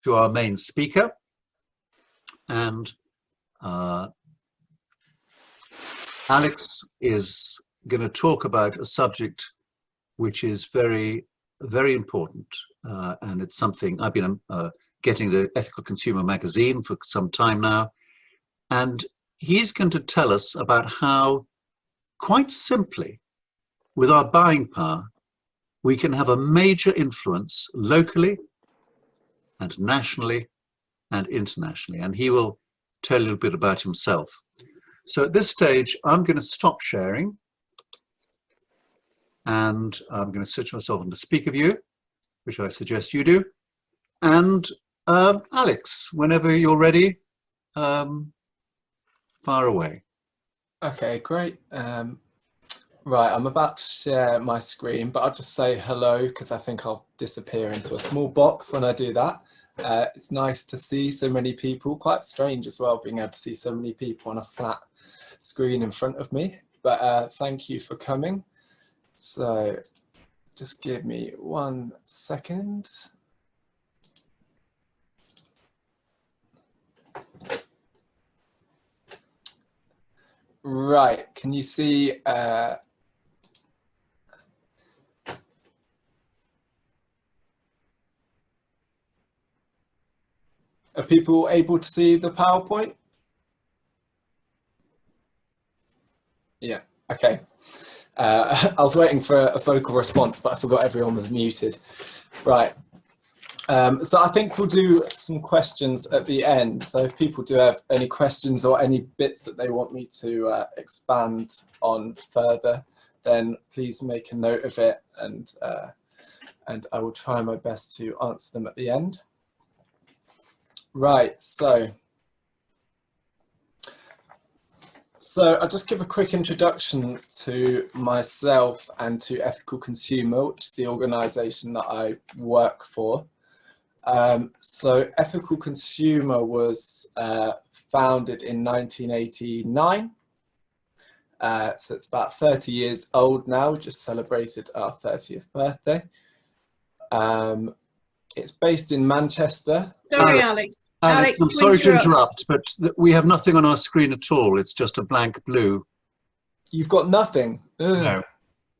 to our main speaker. And Alex is going to talk about a subject which is very, very important. And it's something I've been getting the Ethical Consumer magazine for some time now. And he's going to tell us about how, quite simply, with our buying power, we can have a major influence locally and nationally and internationally. And he will tell you a little bit about himself. So at this stage, I'm going to stop sharing. And I'm going to switch myself on to speaker view, which I suggest you do. And Alex, whenever you're ready, fire away. Okay, great. Right, I'm about to share my screen, but I'll just say hello because I think I'll disappear into a small box when I do that. It's nice to see so many people, quite strange as well, being able to see so many people on a flat screen in front of me. But thank you for coming. So just give me 1 second. Right, can you see are people able to see the PowerPoint? Yeah, okay. I was waiting for a vocal response, but I forgot everyone was muted. Right. So I think we'll do some questions at the end. So if people do have any questions or any bits that they want me to expand on further, then please make a note of it, and I will try my best to answer them at the end. Right. So I'll just give a quick introduction to myself and to Ethical Consumer, which is the organisation that I work for. So Ethical Consumer was founded in 1989. So it's about 30 years old now. We just celebrated our 30th birthday. It's based in Manchester. Sorry, Alex. Alex, I'm sorry to interrupt, but we have nothing on our screen at all. It's just a blank blue. You've got nothing? Ugh. No.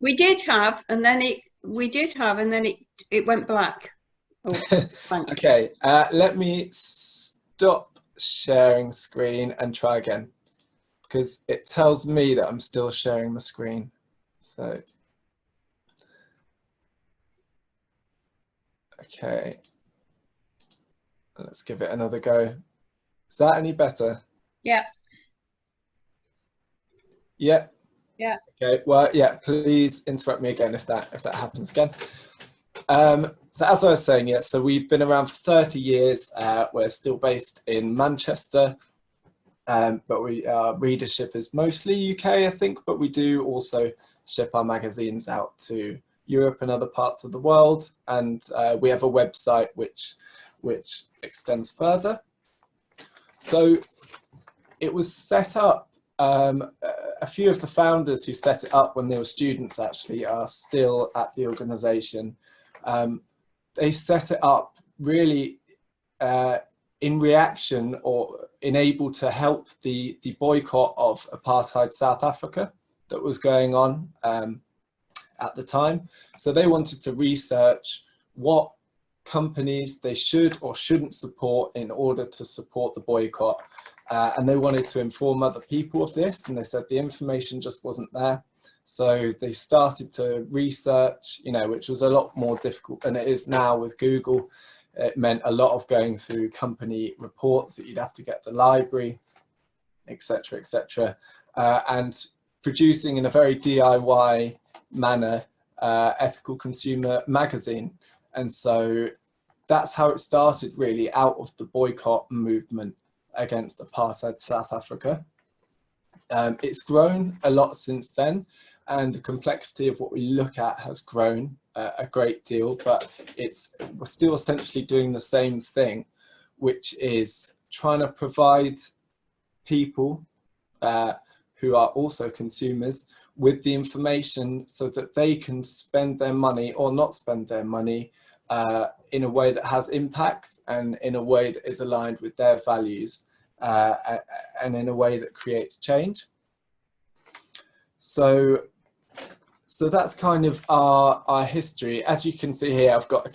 We did have, and then it went black. Oh, Okay, let me stop sharing screen and try again, because it tells me that I'm still sharing the screen. So, okay. Let's give it another go. Is that any better? Yeah. Yeah. Yeah. Okay. Well, yeah. Please interrupt me again if that happens again. So as I was saying, yes. So we've been around for 30 years. We're still based in Manchester, but our readership is mostly UK, I think. But we do also ship our magazines out to Europe and other parts of the world, and we have a website which extends further. So it was set up, a few of the founders who set it up when they were students actually are still at the organisation. They set it up really in reaction or able to help the boycott of apartheid South Africa that was going on at the time. So they wanted to research what companies they should or shouldn't support in order to support the boycott, and they wanted to inform other people of this, and they said the information just wasn't there. So they started to research, which was a lot more difficult than it is now with Google. It meant a lot of going through company reports that you'd have to get the library, etc., etc., and producing in a very DIY manner Ethical Consumer magazine. And so that's how it started, really, out of the boycott movement against apartheid South Africa. It's grown a lot since then, and the complexity of what we look at has grown a great deal, but we're still essentially doing the same thing, which is trying to provide people who are also consumers with the information so that they can spend their money or not spend their money in a way that has impact and in a way that is aligned with their values, and in a way that creates change. So that's kind of our history. As you can see here, I've got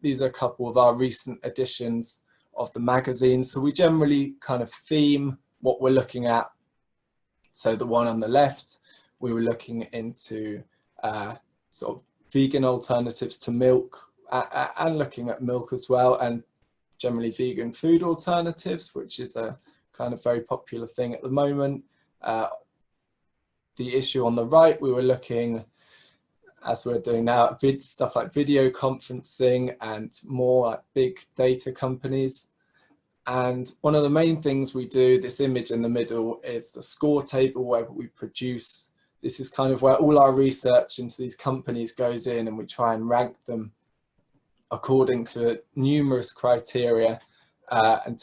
these are a couple of our recent editions of the magazine. So we generally kind of theme what we're looking at. So the one on the left, we were looking into sort of vegan alternatives to milk, and looking at milk as well, and generally vegan food alternatives, which is a kind of very popular thing at the moment. The issue on the right, we were looking, as we're doing now, at stuff like video conferencing and more like big data companies. And one of the main things we do, this image in the middle, is the score table where we produce. This is kind of where all our research into these companies goes in, and we try and rank them according to numerous criteria, and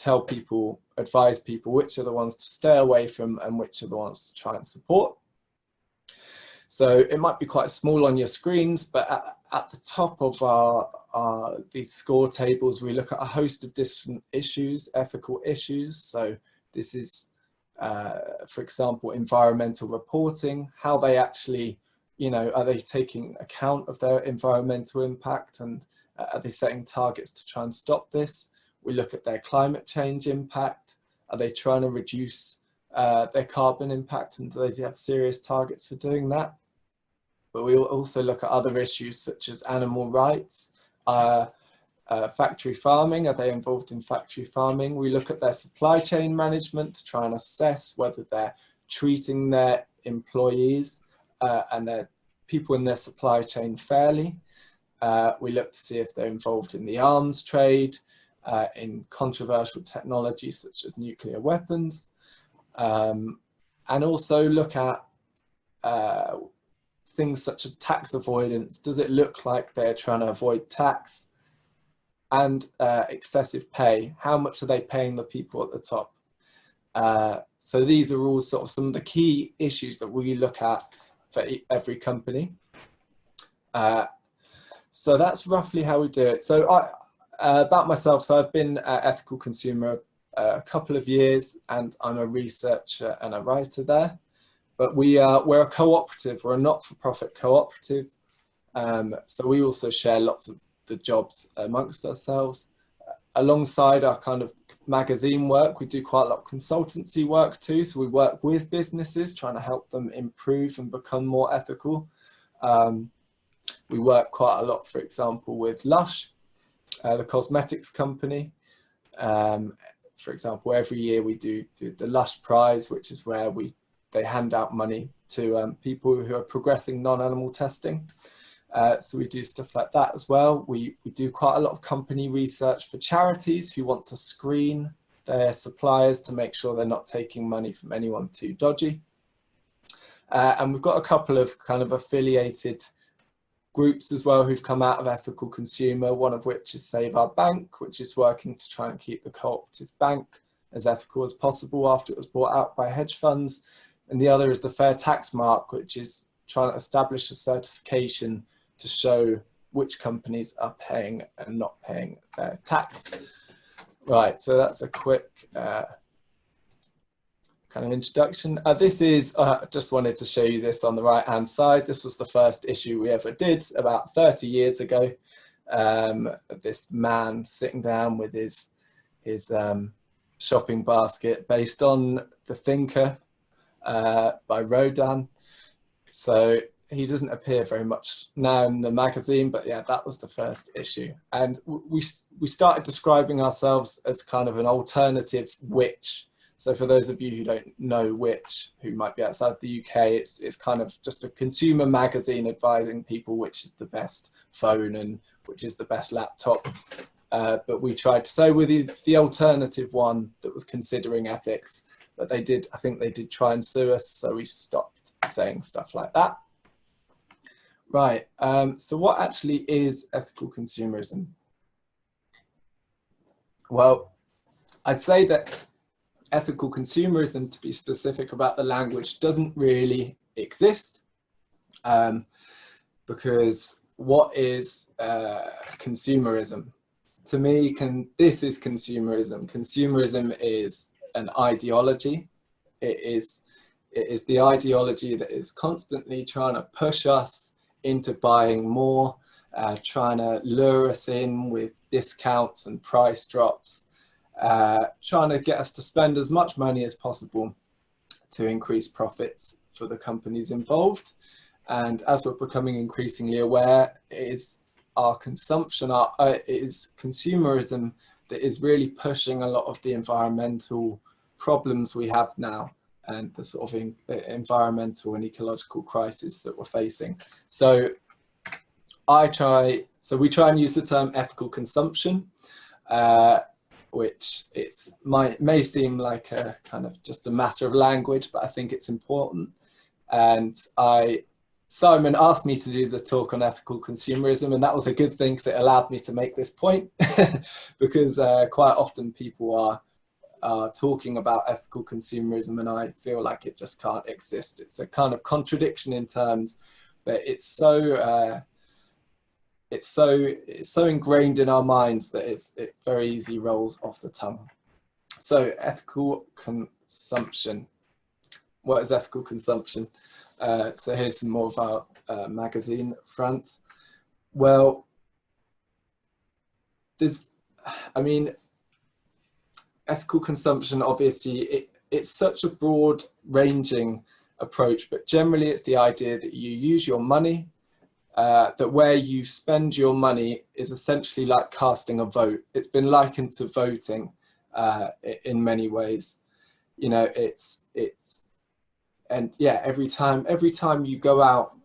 advise people which are the ones to stay away from and which are the ones to try and support. So it might be quite small on your screens, but at the top of these score tables, we look at a host of different issues, ethical issues. So this is, for example, environmental reporting, how they actually, are they taking account of their environmental impact, and are they setting targets to try and stop this? We look at their climate change impact. Are they trying to reduce their carbon impact, and do they have serious targets for doing that? But we also look at other issues such as animal rights, factory farming. Are they involved in factory farming? We look at their supply chain management to try and assess whether they're treating their employees and their people in their supply chain fairly. We look to see if they're involved in the arms trade, in controversial technologies such as nuclear weapons, and also look at things such as tax avoidance. Does it look like they're trying to avoid tax? And excessive pay. How much are they paying the people at the top? So these are all sort of some of the key issues that we look at for every company. So that's roughly how we do it. So about myself, so I've been an ethical consumer a couple of years, and I'm a researcher and a writer there. But we're a cooperative, we're a not-for-profit cooperative. So we also share lots of the jobs amongst ourselves. Alongside our kind of magazine work, we do quite a lot of consultancy work too. So we work with businesses, trying to help them improve and become more ethical. We work quite a lot, for example, with Lush, the cosmetics company. For example, every year we do the Lush Prize, which is where they hand out money to people who are progressing non-animal testing. So we do stuff like that as well. We do quite a lot of company research for charities who want to screen their suppliers to make sure they're not taking money from anyone too dodgy. And we've got a couple of kind of affiliated groups as well who've come out of ethical consumer, one of which is Save Our Bank, which is working to try and keep the cooperative bank as ethical as possible after it was bought out by hedge funds. And the other is the Fair Tax Mark, which is trying to establish a certification to show which companies are paying and not paying their tax. Right, so that's a quick kind of introduction. This is, just wanted to show you this on the right hand side. This was the first issue we ever did about 30 years ago. This man sitting down with his shopping basket based on The Thinker by Rodin. So he doesn't appear very much now in the magazine, but yeah, that was the first issue. And we started describing ourselves as kind of an alternative witch. So for those of you who don't know which, who might be outside the UK, it's kind of just a consumer magazine advising people which is the best phone and which is the best laptop. But we tried to say we're the alternative one that was considering ethics, but I think they did try and sue us, so we stopped saying stuff like that. Right, so what actually is ethical consumerism? Well, I'd say that ethical consumerism, to be specific about the language, doesn't really exist, because what is consumerism? To me, this is consumerism. Consumerism is an ideology. It is the ideology that is constantly trying to push us into buying more, trying to lure us in with discounts and price drops, trying to get us to spend as much money as possible to increase profits for the companies involved. And as we're becoming increasingly aware, it is our consumption, it is consumerism that is really pushing a lot of the environmental problems we have now and the sort of environmental and ecological crisis that we're facing. So we try and use the term ethical consumption, which may seem like a kind of just a matter of language, but I think it's important. And Simon asked me to do the talk on ethical consumerism, and that was a good thing because it allowed me to make this point because quite often people are talking about ethical consumerism and I feel like it just can't exist. It's a kind of contradiction in terms, but it's so ingrained in our minds that it very easily rolls off the tongue. So ethical consumption. What is ethical consumption? So here's some more of our magazine fronts. Well, ethical consumption, obviously, it's such a broad ranging approach, but generally it's the idea that you use your money, that where you spend your money is essentially like casting a vote. It's been likened to voting in many ways. You know, and yeah, every time you go out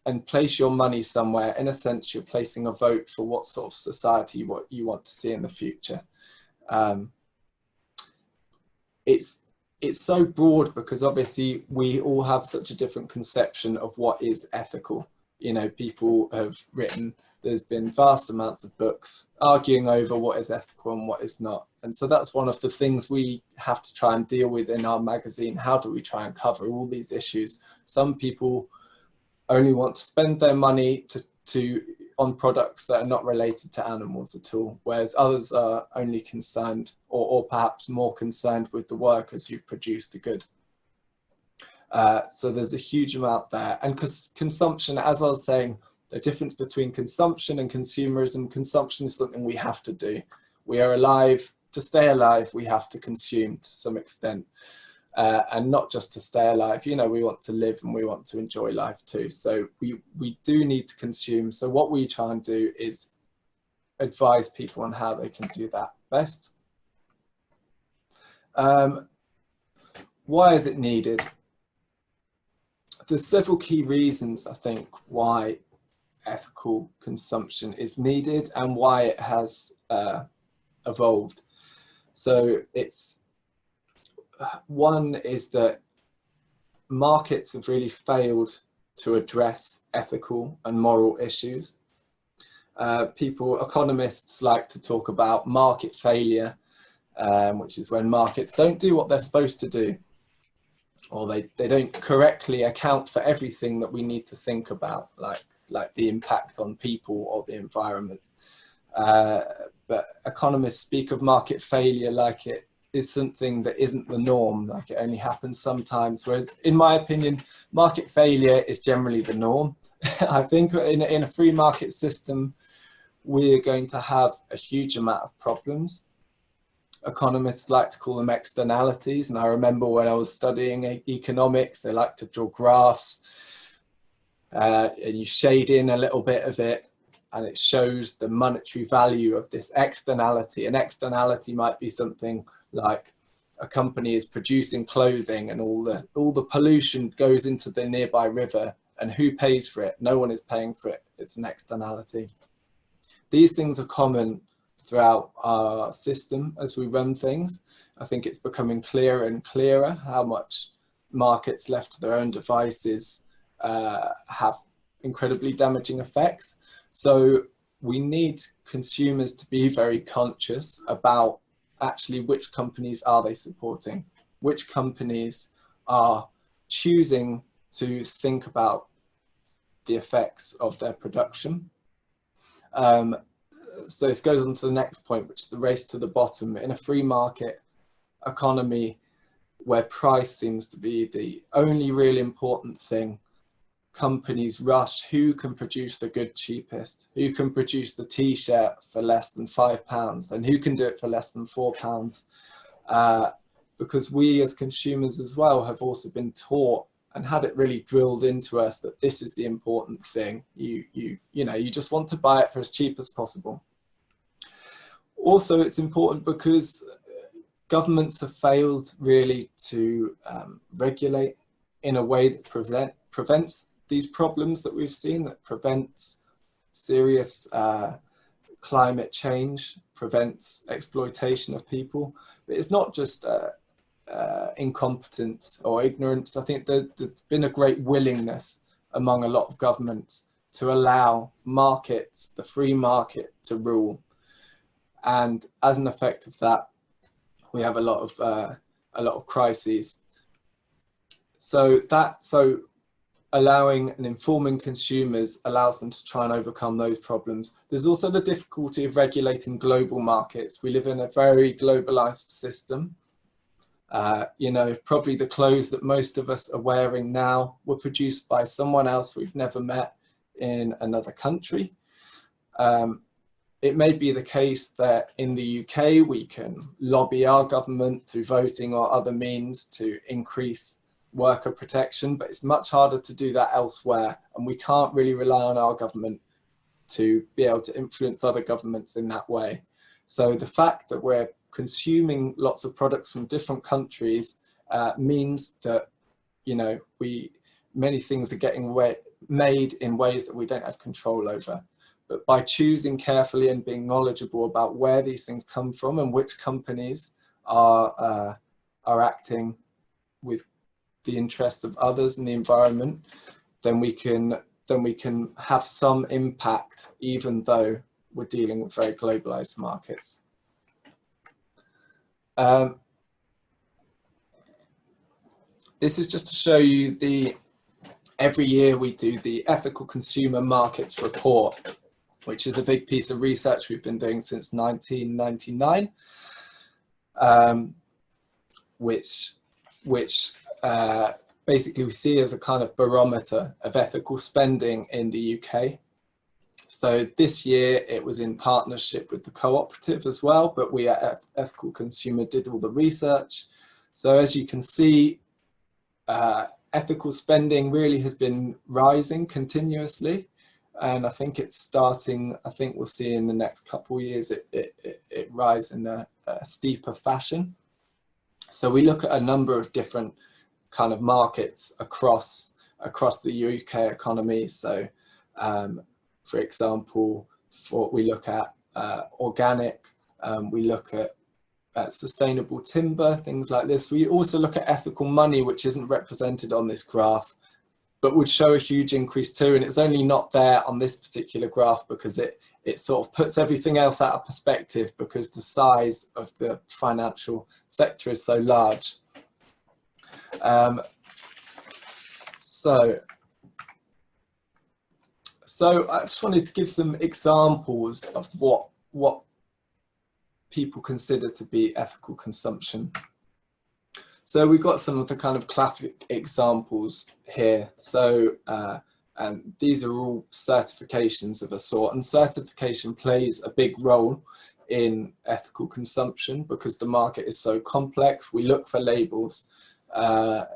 and place your money somewhere, in a sense, you're placing a vote for what sort of society what you want to see in the future. It's so broad because obviously we all have such a different conception of what is ethical. You know, people have written, there's been vast amounts of books arguing over what is ethical and what is not. And so that's one of the things we have to try and deal with in our magazine. How do we try and cover all these issues? Some people only want to spend their money on products that are not related to animals at all, whereas others are only concerned or perhaps more concerned with the workers who've produced the good. So there's a huge amount there. And because consumption, as I was saying, the difference between consumption and consumerism, consumption is something we have to do. We are alive. To stay alive, we have to consume to some extent. And not just to stay alive, you know, we want to live and we want to enjoy life too. So we do need to consume. So what we try and do is advise people on how they can do that best. Why is it needed? There's several key reasons, I think, why ethical consumption is needed and why it has evolved. So one is that markets have really failed to address ethical and moral issues. Economists like to talk about market failure, which is when markets don't do what they're supposed to do, or they don't correctly account for everything that we need to think about, like the impact on people or the environment. But economists speak of market failure like it is something that isn't the norm, like it only happens sometimes, whereas in my opinion, market failure is generally the norm. I think in a free market system, we're going to have a huge amount of problems. Economists like to call them externalities, and I remember when I was studying economics, they like to draw graphs, and you shade in a little bit of it, and it shows the monetary value of this externality. An externality might be something like a company is producing clothing and all the pollution goes into the nearby river, and who pays for it? No one is paying for it. It's an externality. These things are common throughout our system as we run things. I think it's becoming clearer and clearer how much markets left to their own devices have incredibly damaging effects. So we need consumers to be very conscious about actually which companies are they supporting, which companies are choosing to think about the effects of their production So this goes on to the next point, which is the race to the bottom. In a free market economy where price seems to be the only really important thing, companies rush who can produce the good cheapest, who can produce the t-shirt for less than £5, and who can do it for less than £4. Because we as consumers as well have also been taught and had it really drilled into us that this is the important thing. You just want to buy it for as cheap as possible. Also, it's important because governments have failed really to regulate in a way that prevents these problems that we've seen, that prevents serious climate change, prevents exploitation of people. But it's not just incompetence or ignorance. I think there's been a great willingness among a lot of governments to allow markets, the free market, to rule. And as an effect of that, we have a lot of crises. So allowing and informing consumers allows them to try and overcome those problems. There's also the difficulty of regulating global markets. We live in a very globalized system. Probably the clothes that most of us are wearing now were produced by someone else we've never met in another country. It may be the case that in the UK we can lobby our government through voting or other means to increase worker protection, but it's much harder to do that elsewhere, and we can't really rely on our government to be able to influence other governments in that way. So the fact that we're consuming lots of products from different countries means that many things are getting made in ways that we don't have control over. But by choosing carefully and being knowledgeable about where these things come from and which companies are acting with the interests of others and the environment, then we can have some impact, even though we're dealing with very globalized markets. This is just to show you every year we do the Ethical Consumer Markets Report, which is a big piece of research we've been doing since 1999, which basically we see as a kind of barometer of ethical spending in the UK. So this year it was in partnership with the cooperative as well, but we at Ethical Consumer did all the research. So as you can see, ethical spending really has been rising continuously. And I think it's starting, I think we'll see in the next couple of years it rise in a steeper fashion. So we look at a number of different kind of markets across the UK economy. So for example, we look at organic, we look at sustainable timber, things like this. We also look at ethical money, which isn't represented on this graph, but would show a huge increase too. And it's only not there on this particular graph because it sort of puts everything else out of perspective because the size of the financial sector is so large. So I just wanted to give some examples of what people consider to be ethical consumption. So we've got some of the kind of classic examples here. So and these are all certifications of a sort, and certification plays a big role in ethical consumption because the market is so complex. We look for labels and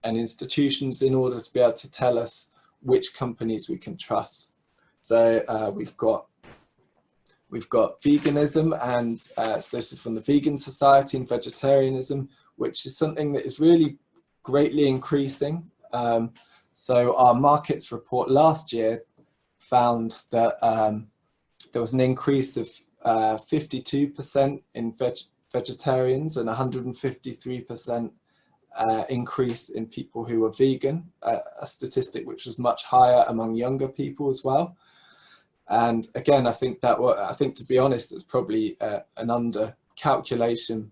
institutions in order to be able to tell us which companies we can trust. So we've got veganism, and so this is from the Vegan Society, and vegetarianism, which is something that is really greatly increasing. So our markets report last year found that there was an increase of 52% in vegetarians and 153% increase in people who are vegan, a statistic which was much higher among younger people as well. And again, I think to be honest, it's probably an under calculation.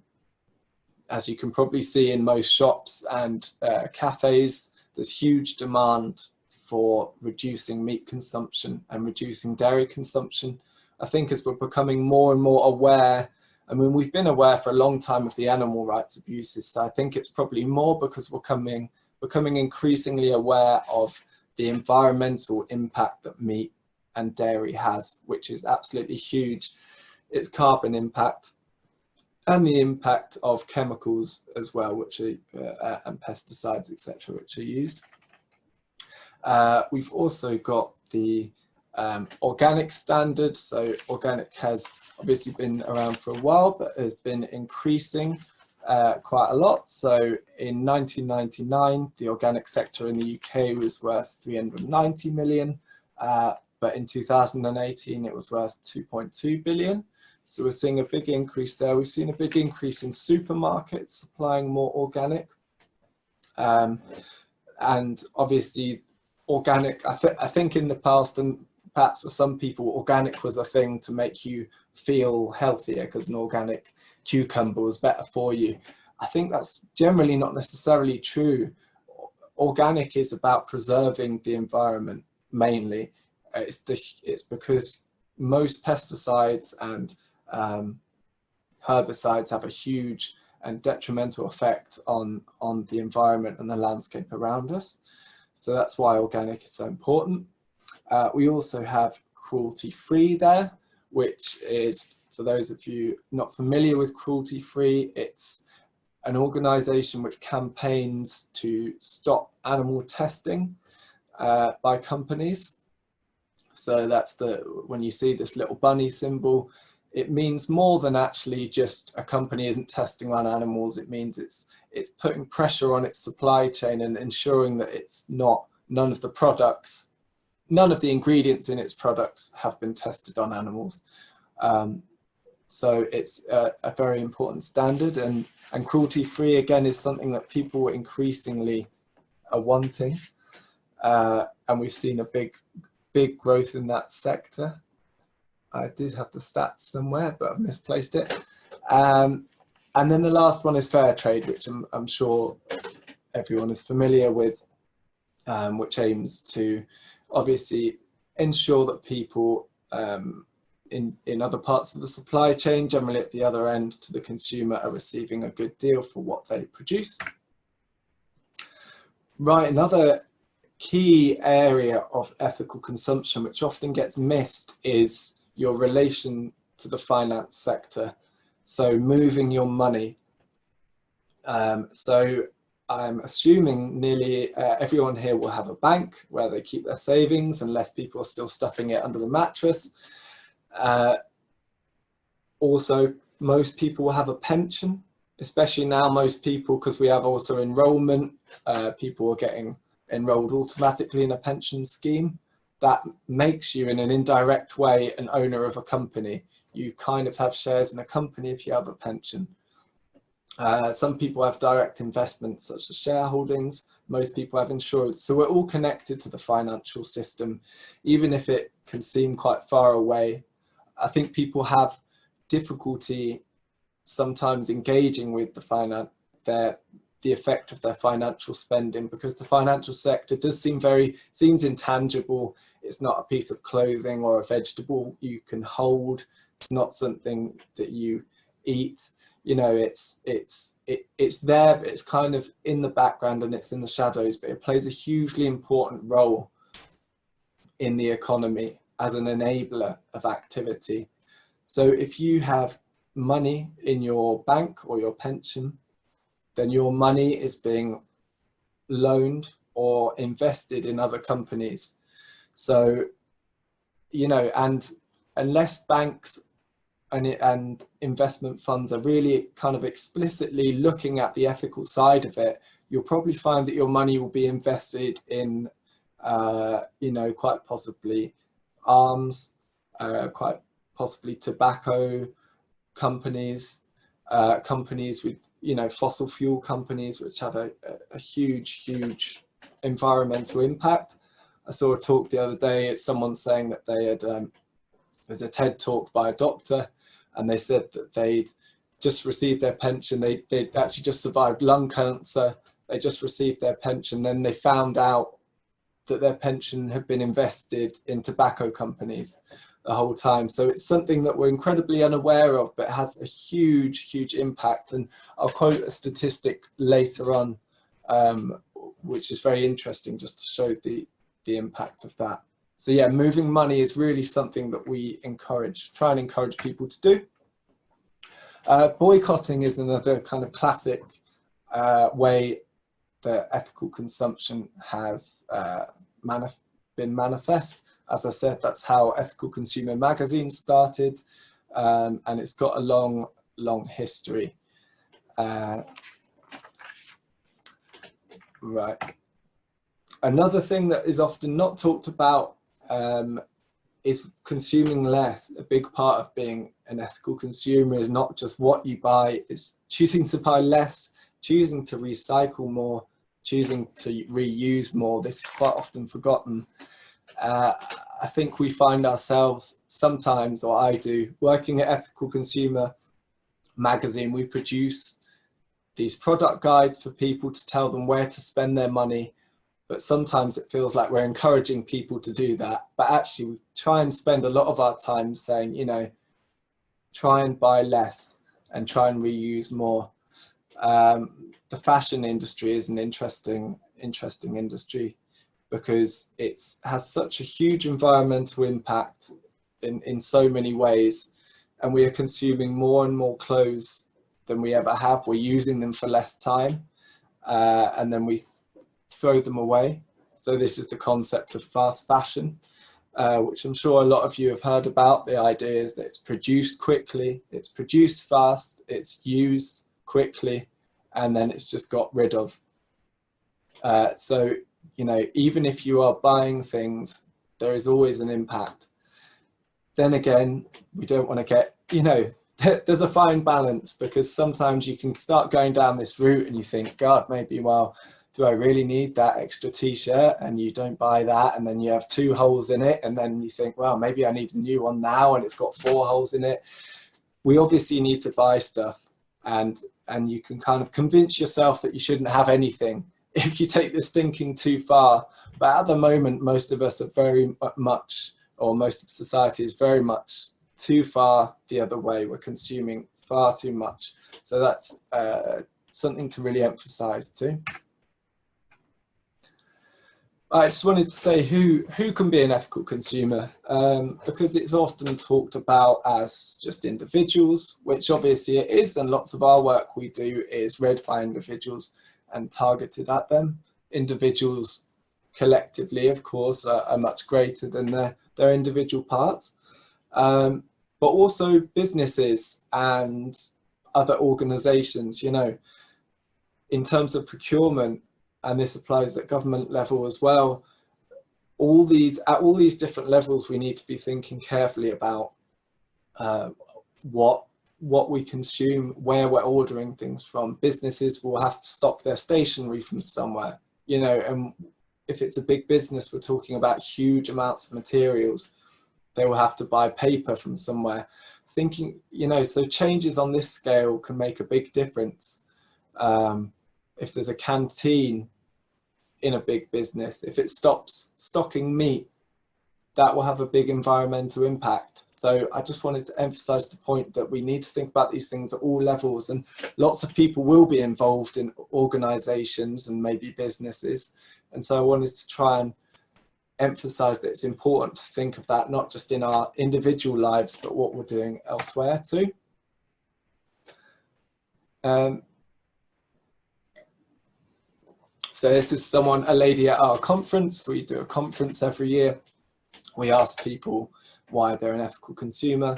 As you can probably see in most shops and cafes, there's huge demand for reducing meat consumption and reducing dairy consumption. I think as we're becoming more and more aware, I mean, we've been aware for a long time of the animal rights abuses, so I think it's probably more because we're becoming increasingly aware of the environmental impact that meat and dairy has, which is absolutely huge. Its carbon impact and the impact of chemicals as well, which are and pesticides, etc., which are used. We've also got the organic standard. So organic has obviously been around for a while, but has been increasing quite a lot. So in 1999, the organic sector in the UK was worth 390 million, but in 2018 it was worth 2.2 billion. So we're seeing a big increase there. We've seen a big increase in supermarkets supplying more organic. And obviously organic, I think in the past, and perhaps for some people, organic was a thing to make you feel healthier because an organic cucumber was better for you. I think that's generally not necessarily true. Organic is about preserving the environment mainly. It's because most pesticides and herbicides have a huge and detrimental effect on the environment and the landscape around us. So that's why organic is so important. We also have cruelty-free there, which is, for those of you not familiar with cruelty-free, it's an organisation which campaigns to stop animal testing by companies. So that's when you see this little bunny symbol, it means more than actually just a company isn't testing on animals. It means it's putting pressure on its supply chain and ensuring that it's not, none of the ingredients in its products have been tested on animals. So it's a very important standard, and cruelty-free again is something that people increasingly are wanting, and we've seen a big growth in that sector. I did have the stats somewhere, but I've misplaced it. And then the last one is fair trade, which I'm sure everyone is familiar with, which aims to obviously ensure that people in other parts of the supply chain, generally at the other end to the consumer, are receiving a good deal for what they produce. Right, another key area of ethical consumption, which often gets missed, is your relation to the finance sector. So moving your money. So I'm assuming nearly everyone here will have a bank where they keep their savings, unless people are still stuffing it under the mattress. Also, most people will have a pension, especially now. Most people, because we have also enrolment, people are getting enrolled automatically in a pension scheme. That makes you, in an indirect way, an owner of a company. You kind of have shares in a company if you have a pension. Some people have direct investments such as shareholdings. Most people have insurance. So we're all connected to the financial system, even if it can seem quite far away. I think people have difficulty sometimes engaging with the effect of their financial spending, because the financial sector does seems intangible. It's not a piece of clothing or a vegetable you can hold. It's not something that you eat. You know, it's there, but it's kind of in the background and it's in the shadows, but it plays a hugely important role in the economy as an enabler of activity. So if you have money in your bank or your pension, then your money is being loaned or invested in other companies. So, you know, and unless banks and investment funds are really kind of explicitly looking at the ethical side of it, you'll probably find that your money will be invested in, you know, quite possibly arms, quite possibly tobacco companies, companies with, you know, fossil fuel companies, which have a huge environmental impact. I saw a talk the other day, it's someone saying that they had, there's a TED talk by a doctor, and they said that they'd just received their pension. They'd actually just survived lung cancer. They just received their pension. Then they found out that their pension had been invested in tobacco companies the whole time. So it's something that we're incredibly unaware of, but has a huge, huge impact. And I'll quote a statistic later on, which is very interesting, just to show the impact of that. So yeah, moving money is really something that we try and encourage people to do. Boycotting is another kind of classic way that ethical consumption has been manifest. As I said, that's how Ethical Consumer magazine started, and it's got a long, long history. Right. Another thing that is often not talked about is consuming less. A big part of being an ethical consumer is not just what you buy, it's choosing to buy less, choosing to recycle more, choosing to reuse more. This is quite often forgotten. I think we find ourselves sometimes, or I do, working at Ethical Consumer magazine, we produce these product guides for people to tell them where to spend their money, but sometimes it feels like we're encouraging people to do that. But actually we try and spend a lot of our time saying, you know, try and buy less and try and reuse more. The fashion industry is an interesting industry, because it has such a huge environmental impact in so many ways, and we are consuming more and more clothes than we ever have. We're using them for less time, and then we throw them away. So this is the concept of fast fashion, which I'm sure a lot of you have heard about. The idea is that it's produced quickly, it's produced fast, it's used quickly, and then it's just got rid of. So, you know, even if you are buying things, there is always an impact. Then again, we don't want to get, you know, there's a fine balance, because sometimes you can start going down this route and you think, God, maybe, well, do I really need that extra t-shirt? And you don't buy that, and then you have 2 holes in it, and then you think, well, maybe I need a new one now, and it's got 4 holes in it. We obviously need to buy stuff, and you can kind of convince yourself that you shouldn't have anything if you take this thinking too far. But at the moment, most of us are very much, or most of society is very much too far the other way. We're consuming far too much. So that's something to really emphasize too. I just wanted to say who can be an ethical consumer, because it's often talked about as just individuals, which obviously it is, and lots of our work we do is read by individuals and targeted at them. Individuals collectively, of course, are much greater than their individual parts, but also businesses and other organizations, you know, in terms of procurement, and this applies at government level as well. At all these different levels, we need to be thinking carefully about what we consume, where we're ordering things from. Businesses will have to stock their stationery from somewhere, you know, and if it's a big business, we're talking about huge amounts of materials. They will have to buy paper from somewhere. Thinking, you know, so changes on this scale can make a big difference. If there's a canteen in a big business, if it stops stocking meat, that will have a big environmental impact. So I just wanted to emphasize the point that we need to think about these things at all levels, and lots of people will be involved in organizations and maybe businesses. And so I wanted to try and emphasize that it's important to think of that, not just in our individual lives, but what we're doing elsewhere too. So this is a lady at our conference. We do a conference every year. We ask people why they're an ethical consumer.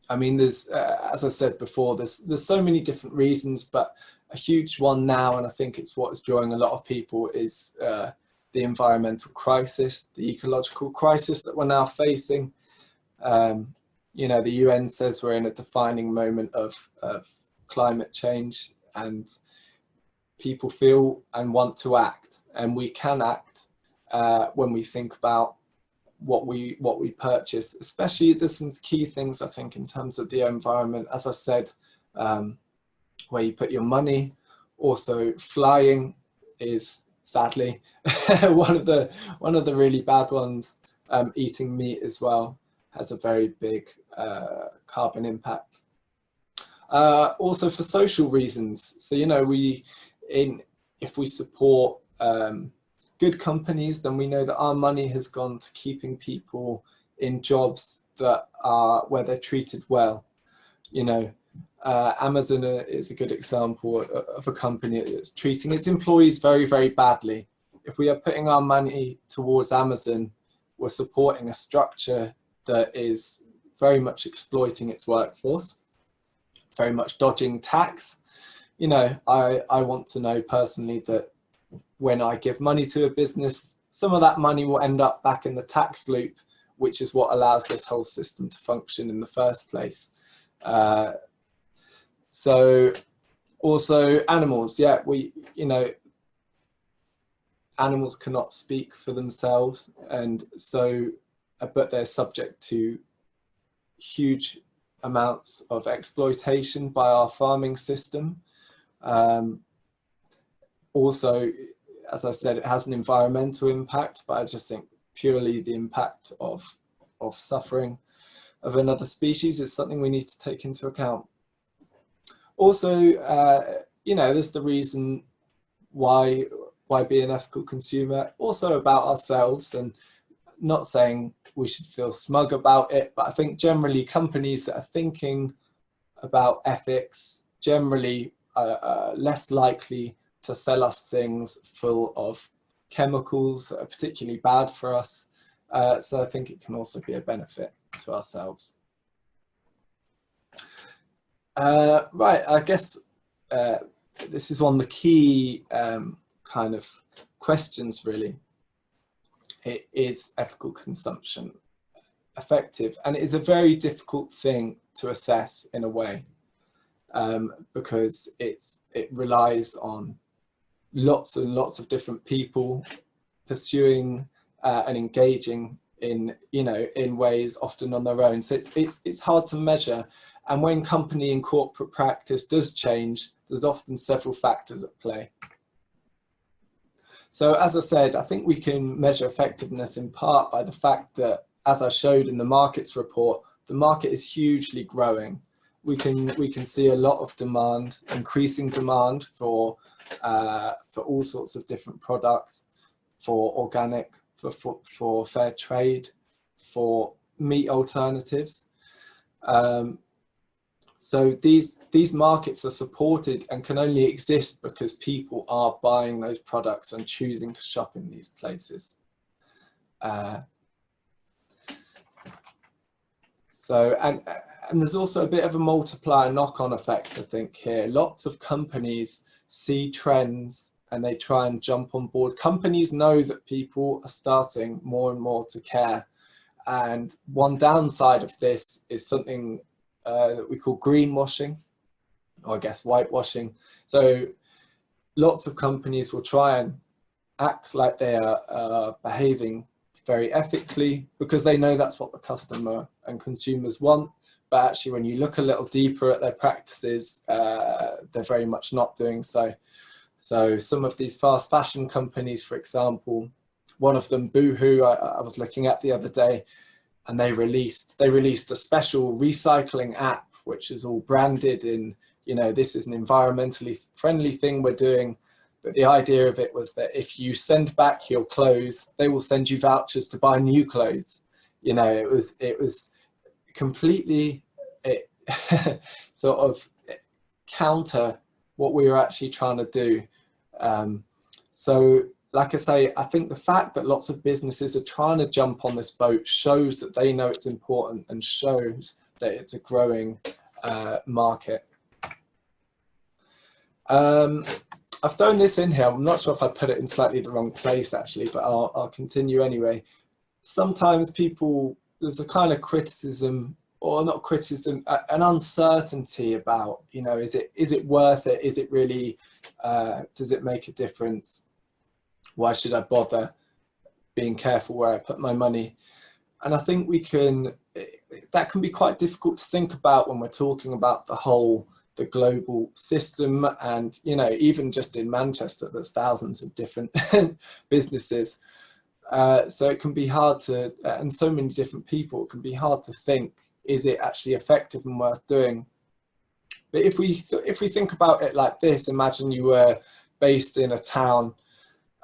I mean, there's, as I said before, there's so many different reasons, but a huge one now, and I think it's what is drawing a lot of people, is the environmental crisis, the ecological crisis that we're now facing. You know, the UN says we're in a defining moment of climate change, and people feel and want to act, and we can act when we think about what we purchase. Especially, there's some key things I think in terms of the environment, as I said, where you put your money. Also, flying is sadly. One of the really bad ones, eating meat as well, has a very big carbon impact. Also for social reasons. So, you know, if we support good companies, then we know that our money has gone to keeping people in jobs that are where they're treated well. You know, Amazon is a good example of a company that's treating its employees very, very badly. If we are putting our money towards Amazon, we're supporting a structure that is very much exploiting its workforce, very much dodging tax. You know, I want to know personally that when I give money to a business, some of that money will end up back in the tax loop, which is what allows this whole system to function in the first place. So also animals, yeah, you know, animals cannot speak for themselves, and so, but they're subject to huge amounts of exploitation by our farming system. Also, as I said, it has an environmental impact, but I just think purely the impact of suffering of another species is something we need to take into account. Also, you know, there's the reason why be an ethical consumer, also about ourselves, and not saying we should feel smug about it, but I think generally companies that are thinking about ethics generally are less likely to sell us things full of chemicals that are particularly bad for us. So I think it can also be a benefit to ourselves. Right, I guess this is one of the key kind of questions really. Is ethical consumption effective? And it is a very difficult thing to assess in a way, because it relies on lots and lots of different people pursuing and engaging in, you know, in ways often on their own. So it's hard to measure. And when company and corporate practice does change, there's often several factors at play. So as I said, I think we can measure effectiveness in part by the fact that, as I showed in the markets report, the market is hugely growing. We can see a lot of demand, increasing demand for all sorts of different products, for organic, for fair trade, for meat alternatives. So these markets are supported and can only exist because people are buying those products and choosing to shop in these places. So, and there's also a bit of a multiplier knock-on effect, I think, here. Lots of companies see trends and they try and jump on board. Companies know that people are starting more and more to care. And one downside of this is something that we call greenwashing, or I guess whitewashing. So lots of companies will try and act like they are behaving very ethically because they know that's what the customer and consumers want. But actually, when you look a little deeper at their practices, they're very much not doing so. So some of these fast fashion companies, for example, one of them, Boohoo, I was looking at the other day, and they released a special recycling app, which is all branded in, you know, this is an environmentally friendly thing we're doing. But the idea of it was that if you send back your clothes, they will send you vouchers to buy new clothes. You know, it was completely sort of counter what we were actually trying to do. So like I say, I think the fact that lots of businesses are trying to jump on this boat shows that they know it's important and shows that it's a growing market. I've thrown this in here. I'm not sure if I put it in slightly the wrong place actually, but I'll continue anyway. Sometimes there's a kind of criticism, or not criticism, an uncertainty about, you know, is it worth it? Is it really, does it make a difference? Why should I bother being careful where I put my money? And I think that can be quite difficult to think about when we're talking about the whole the global system. And, you know, even just in Manchester, there's thousands of different businesses. So it can be hard to, and so many different people, it can be hard to think, is it actually effective and worth doing? But if we think about it like this, imagine you were based in a town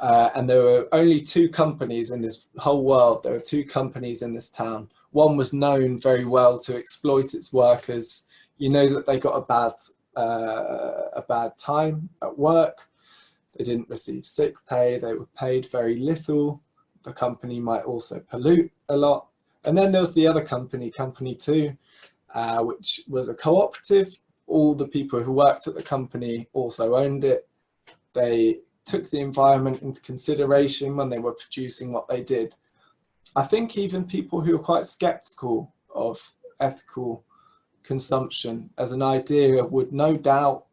and there were only 2 companies in this whole world. There were 2 companies in this town. One was known very well to exploit its workers. You know that they got a bad time at work. They didn't receive sick pay. They were paid very little. The company might also pollute a lot. And then there was the other company, Company 2, which was a cooperative. All the people who worked at the company also owned it. They took the environment into consideration when they were producing what they did. I think even people who are quite skeptical of ethical consumption as an idea would no doubt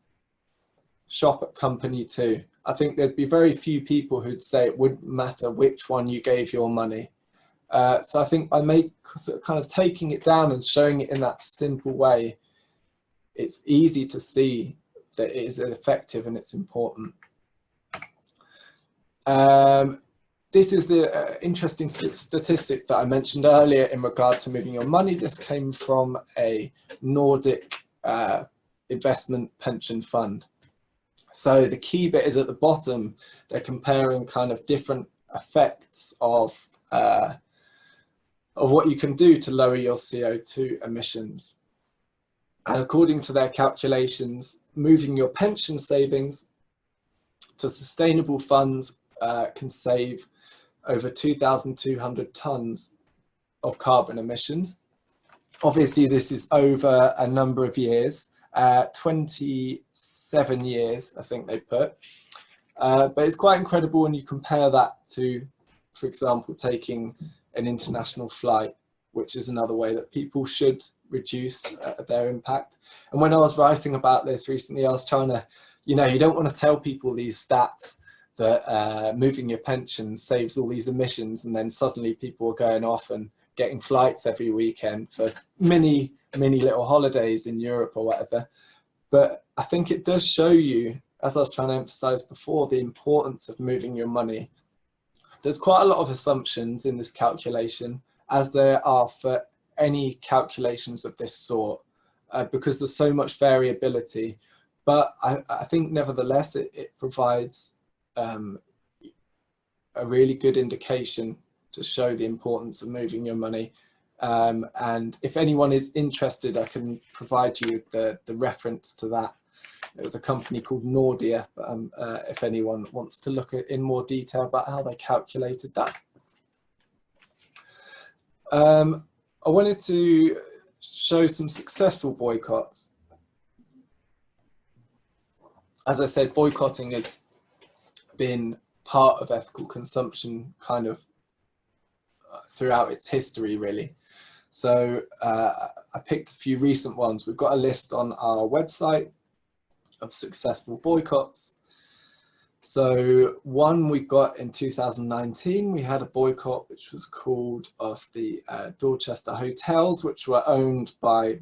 shop at Company 2. I think there'd be very few people who'd say it wouldn't matter which one you gave your money. So I think by kind of taking it down and showing it in that simple way, it's easy to see that it is effective and it's important. This is the interesting statistic that I mentioned earlier in regard to moving your money. This came from a Nordic investment pension fund. So the key bit is at the bottom. They're comparing kind of different effects of what you can do to lower your CO2 emissions. And according to their calculations, moving your pension savings to sustainable funds can save over 2,200 tons of carbon emissions. Obviously, this is over a number of years, 27 years, I think they put. But it's quite incredible when you compare that to, for example, taking an international flight, which is another way that people should reduce their impact. And when I was writing about this recently, I was trying to, you know, you don't want to tell people these stats that moving your pension saves all these emissions, and then suddenly people are going off and getting flights every weekend for many little holidays in Europe or whatever. But I think it does show you, as I was trying to emphasize before, the importance of moving your money. There's quite a lot of assumptions in this calculation, as there are for any calculations of this sort, because there's so much variability. But I think nevertheless it provides a really good indication to show the importance of moving your money. And if anyone is interested, I can provide you with the reference to that. It was a company called Nordia, if anyone wants to look at in more detail about how they calculated that. I wanted to show some successful boycotts. As I said, boycotting has been part of ethical consumption kind of throughout its history, really. So I picked a few recent ones. We've got a list on our website of successful boycotts. So one we got in 2019, we had a boycott which was called of the Dorchester hotels, which were owned by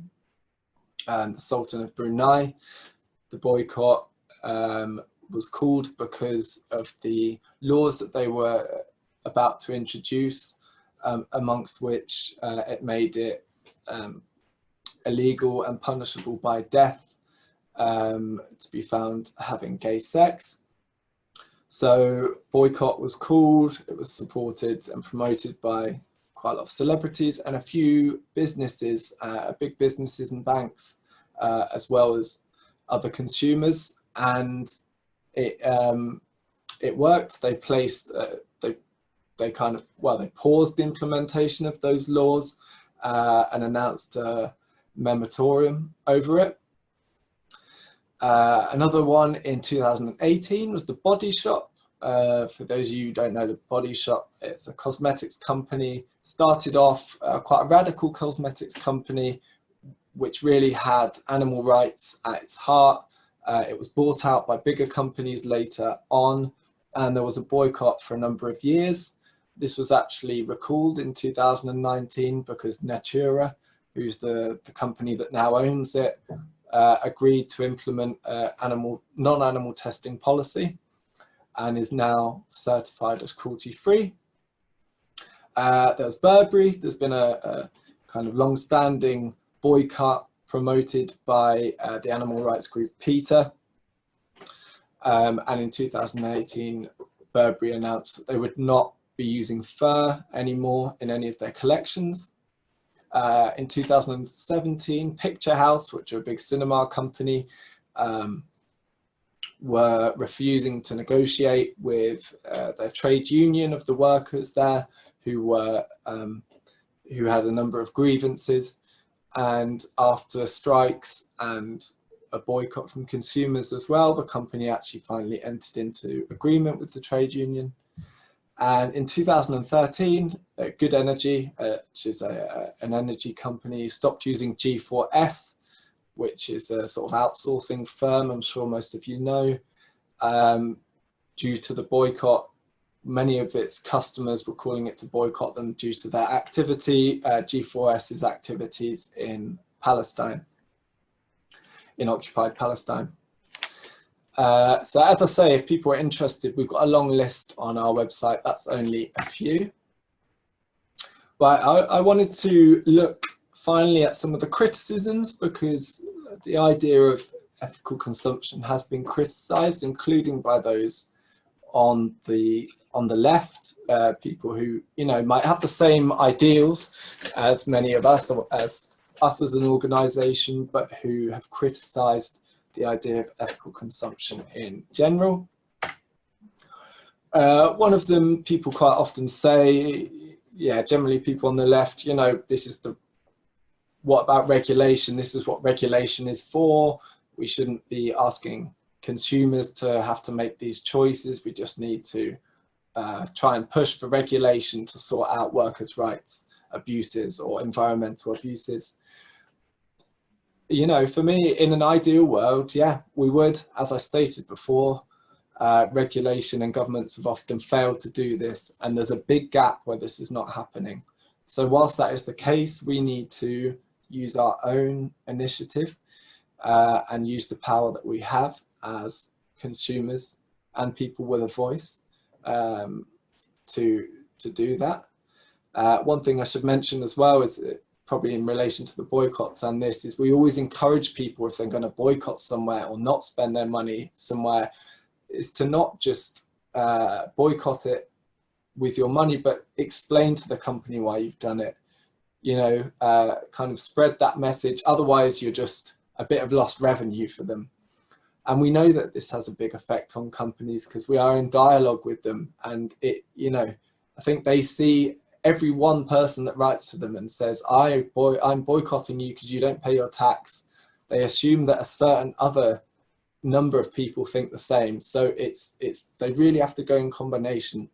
the Sultan of Brunei. The boycott was called because of the laws that they were about to introduce, amongst which it made it illegal and punishable by death to be found having gay sex. So boycott was called, it was supported and promoted by quite a lot of celebrities and a few businesses, big businesses and banks, as well as other consumers. And it worked. They placed, they paused the implementation of those laws and announced a moratorium over it. Another one in 2018 was The Body Shop. For those of you who don't know The Body Shop, it's a cosmetics company. Started off quite a radical cosmetics company, which really had animal rights at its heart. It was bought out by bigger companies later on, and there was a boycott for a number of years. This was actually recalled in 2019 because Natura, who's the company that now owns it, agreed to implement non-animal testing policy and is now certified as cruelty-free. There's Burberry. There's been a kind of long-standing boycott promoted by the animal rights group PETA. And in 2018, Burberry announced that they would not be using fur anymore in any of their collections. In 2017, Picture House, which are a big cinema company, were refusing to negotiate with their trade union of the workers there, who had a number of grievances. And after strikes and a boycott from consumers as well, the company actually finally entered into agreement with the trade union. And in 2013, Good Energy, which is an energy company, stopped using G4S, which is a sort of outsourcing firm, I'm sure most of you know. Due to the boycott, many of its customers were calling it to boycott them due to their activity, G4S's activities in Palestine, in occupied Palestine. So as I say, if people are interested, we've got a long list on our website. That's only a few. But I wanted to look finally at some of the criticisms, because the idea of ethical consumption has been criticized, including by those on the left, people who, you know, might have the same ideals as many of us, or as an organization, but who have criticized the idea of ethical consumption in general. One of them, people quite often say, yeah, generally people on the left, you know, this is what about regulation? This is what regulation is for. We shouldn't be asking consumers to have to make these choices. We just need to try and push for regulation to sort out workers' rights abuses or environmental abuses. You know, for me, in an ideal world, yeah, we would, as I stated before, regulation and governments have often failed to do this, and there's a big gap where this is not happening. So whilst that is the case, we need to use our own initiative and use the power that we have as consumers and people with a voice to do that. One thing I should mention as well is, probably in relation to the boycotts and this, is we always encourage people, if they're going to boycott somewhere or not spend their money somewhere, is to not just boycott it with your money, but explain to the company why you've done it. You know, kind of spread that message. Otherwise, you're just a bit of lost revenue for them. And we know that this has a big effect on companies because we are in dialogue with them, and it, you know, I think they see every one person that writes to them and says, I'm boycotting you because you don't pay your tax. They assume that a certain other number of people think the same. So they really have to go in combination.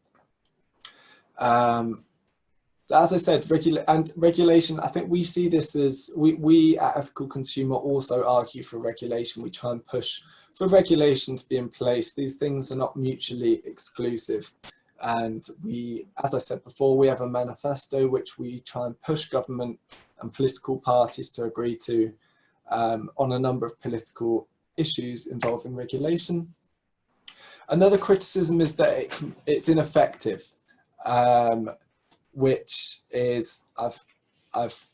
So as I said, regulation, I think we see this as, we at Ethical Consumer also argue for regulation. We try and push for regulation to be in place. These things are not mutually exclusive. And we, as I said before, we have a manifesto which we try and push government and political parties to agree to on a number of political issues involving regulation. Another criticism is that it's ineffective, which is, I've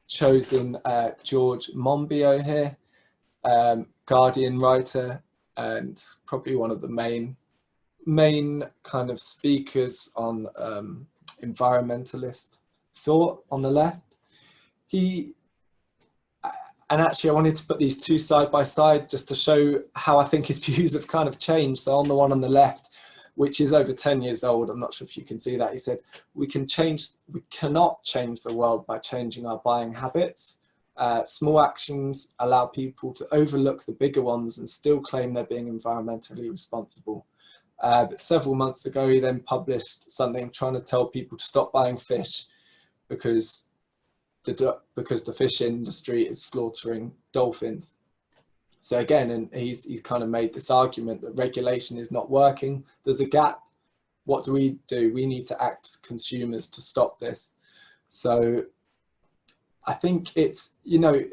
chosen George Monbiot here, Guardian writer, and probably one of the main kind of speakers on environmentalist thought on the left. And actually I wanted to put these two side by side just to show how I think his views have kind of changed. So on the one on the left, which is over 10 years old, I'm not sure if you can see that, he said, we cannot change the world by changing our buying habits. Small actions allow people to overlook the bigger ones and still claim they're being environmentally responsible. But several months ago, he then published something trying to tell people to stop buying fish because the fish industry is slaughtering dolphins. So again, and he's kind of made this argument that regulation is not working. There's a gap. What do? We need to act as consumers to stop this. So I think it's, you know,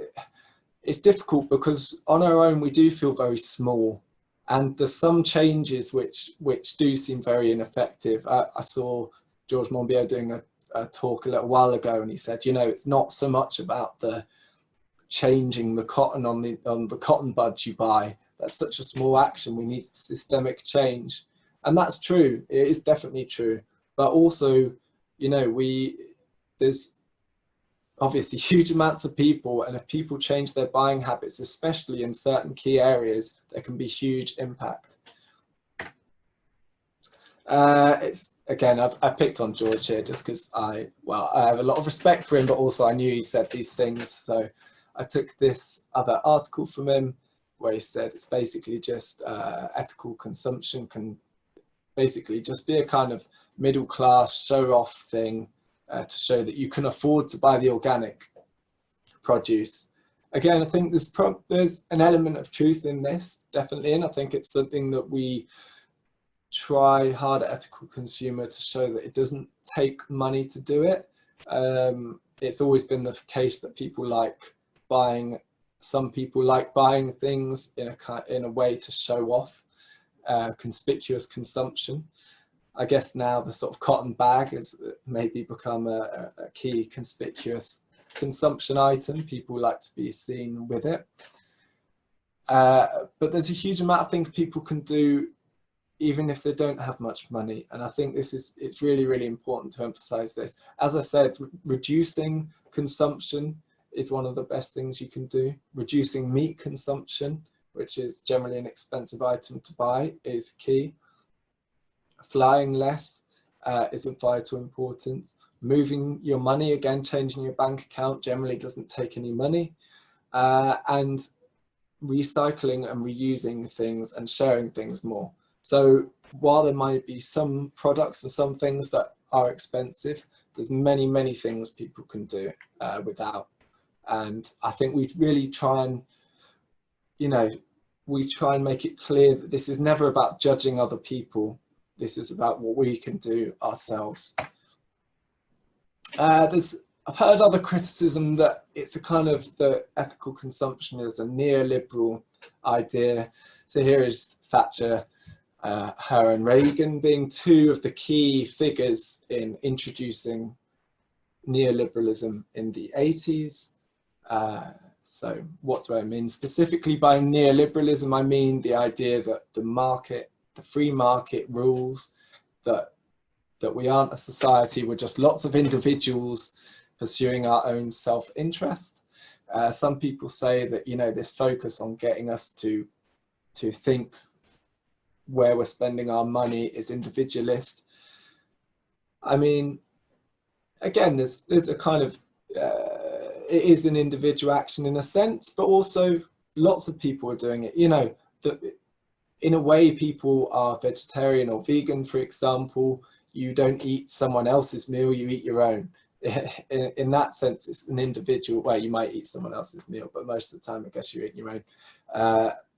it's difficult because on our own we do feel very small, and there's some changes which do seem very ineffective. I saw George Monbiot doing a talk a little while ago, and he said, you know, it's not so much about the changing the cotton on the cotton buds you buy. That's such a small action. We need systemic change, and that's true. It is definitely true. But also, you know, there's obviously huge amounts of people, and if people change their buying habits, especially in certain key areas, there can be huge impact. It's again, I've picked on George here just because I have a lot of respect for him, but also I knew he said these things, so I took this other article from him where he said it's basically just ethical consumption can basically just be a kind of middle class show off thing to show that you can afford to buy the organic produce. Again, I think there's an element of truth in this, definitely, and I think it's something that we try hard at Ethical Consumer to show that it doesn't take money to do it. It's always been the case that people like buying, some people like buying things in a way to show off conspicuous consumption. I guess now the sort of cotton bag has maybe become a key conspicuous consumption item. People like to be seen with it. But there's a huge amount of things people can do even if they don't have much money. And I think it's really, really important to emphasize this. As I said, reducing consumption is one of the best things you can do. Reducing meat consumption, which is generally an expensive item to buy, is key. Flying less is of vital importance. Moving your money, again, changing your bank account generally doesn't take any money. And recycling and reusing things and sharing things more. So while there might be some products and some things that are expensive, there's many, many things people can do without. And I think we really try and, we try and make it clear that this is never about judging other people. This is about what we can do ourselves. I've heard other criticism that it's a kind of the ethical consumption is a neoliberal idea. So here is Thatcher, her and Reagan being two of the key figures in introducing neoliberalism in the 80s. So what do I mean? Specifically by neoliberalism, I mean the idea that the market, the free market rules, that we aren't a society with just lots of individuals pursuing our own self-interest. Some people say that, this focus on getting us to think where we're spending our money is individualist. I mean, again, there's a kind of, it is an individual action in a sense, but also lots of people are doing it. In a way, people are vegetarian or vegan, for example. You don't eat someone else's meal, you eat your own. In that sense, it's an individual, well, you might eat someone else's meal, but most of the time, I guess you're eating your own.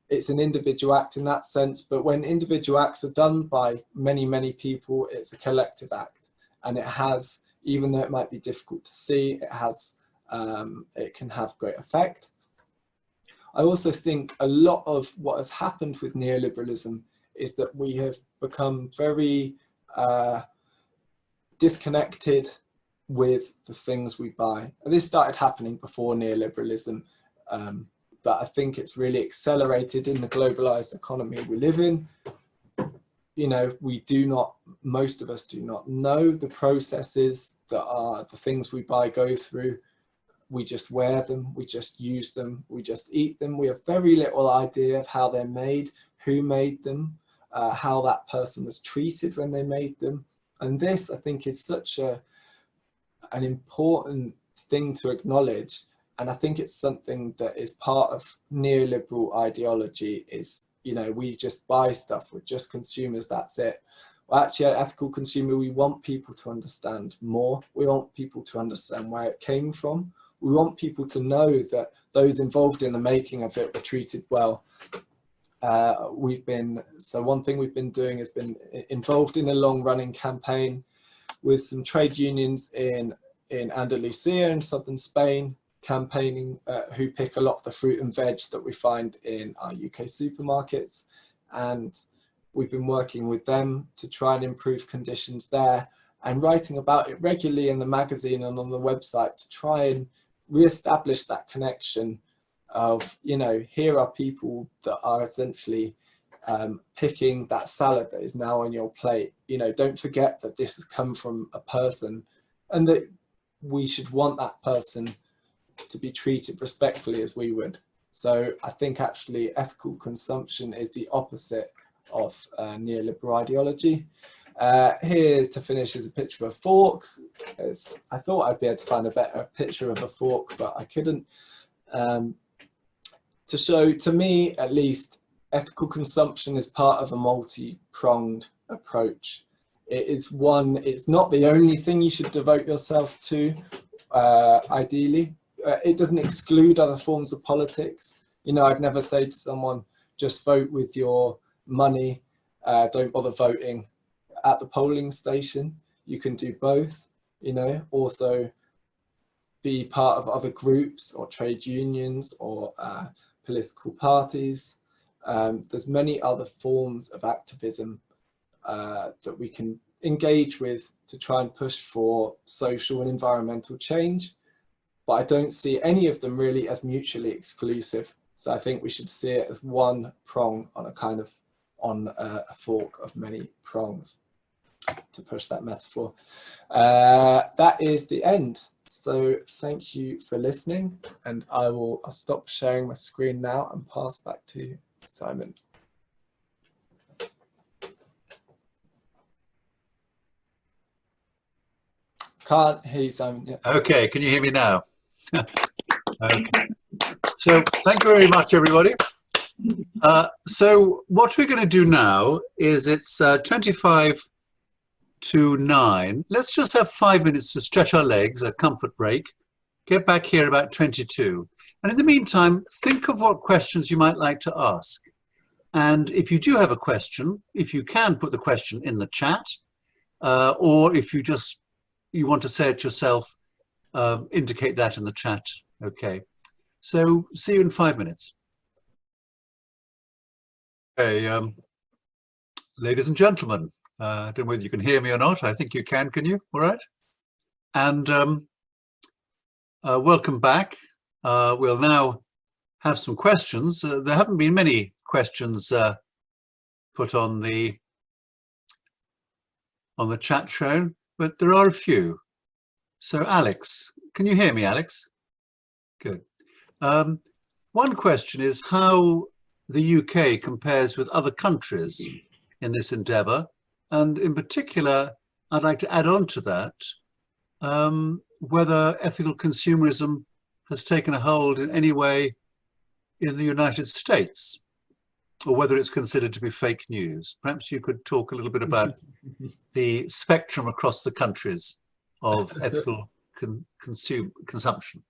It's an individual act in that sense, but when individual acts are done by many, many people, it's a collective act. And it has, even though it might be difficult to see, it can have great effect. I also think a lot of what has happened with neoliberalism is that we have become very disconnected with the things we buy. And this started happening before neoliberalism, but I think it's really accelerated in the globalized economy we live in. Most of us do not know the processes that are the things we buy go through. We just wear them, we just use them, we just eat them. We have very little idea of how they're made, who made them, how that person was treated when they made them. And this, I think, is such an important thing to acknowledge. And I think it's something that is part of neoliberal ideology is, we just buy stuff, we're just consumers, that's it. Well, actually, at Ethical Consumer, we want people to understand more. We want people to understand where it came from. We want people to know that those involved in the making of it were treated well. So one thing we've been doing has been involved in a long-running campaign with some trade unions in Andalusia in southern Spain, campaigning, who pick a lot of the fruit and veg that we find in our UK supermarkets, and we've been working with them to try and improve conditions there, and writing about it regularly in the magazine and on the website to try and re-establish that connection of, you know, here are people that are essentially picking that salad that is now on your plate. You know, don't forget that this has come from a person, and that we should want that person to be treated respectfully as we would. So I think actually ethical consumption is the opposite of neoliberal ideology. Here to finish is a picture of a fork. I thought I'd be able to find a better picture of a fork, but I couldn't. To show, to me at least, ethical consumption is part of a multi-pronged approach. It's not the only thing you should devote yourself to, ideally. It doesn't exclude other forms of politics. You know, I'd never say to someone, just vote with your money, don't bother voting at the polling station. You can do both, you know, also be part of other groups or trade unions or political parties. There's many other forms of activism that we can engage with to try and push for social and environmental change, but I don't see any of them really as mutually exclusive. So I think we should see it as one prong on a fork of many prongs, to push that metaphor. That is the end. So thank you for listening, and I'll stop sharing my screen now and pass back to Simon. Can't hear you, Simon. Yeah. Okay, can you hear me now? Okay. So thank you very much, everybody. So what we're going to do now is it's 25 to 9. Let's just have 5 minutes to stretch our legs, a comfort break. Get back here about 22. And in the meantime, think of what questions you might like to ask. And if you do have a question, if you can put the question in the chat, or if you want to say it yourself, indicate that in the chat. Okay. So see you in 5 minutes. Okay, ladies and gentlemen, I don't know whether you can hear me or not. I think you can you? All right. And welcome back. We'll now have some questions. There haven't been many questions put on the chat shown, but there are a few. So Alex, can you hear me, Alex? Good. One question is how the UK compares with other countries in this endeavour, and in particular, I'd like to add on to that whether ethical consumerism has taken a hold in any way in the United States, or whether it's considered to be fake news. Perhaps you could talk a little bit about the spectrum across the countries of ethical consumption.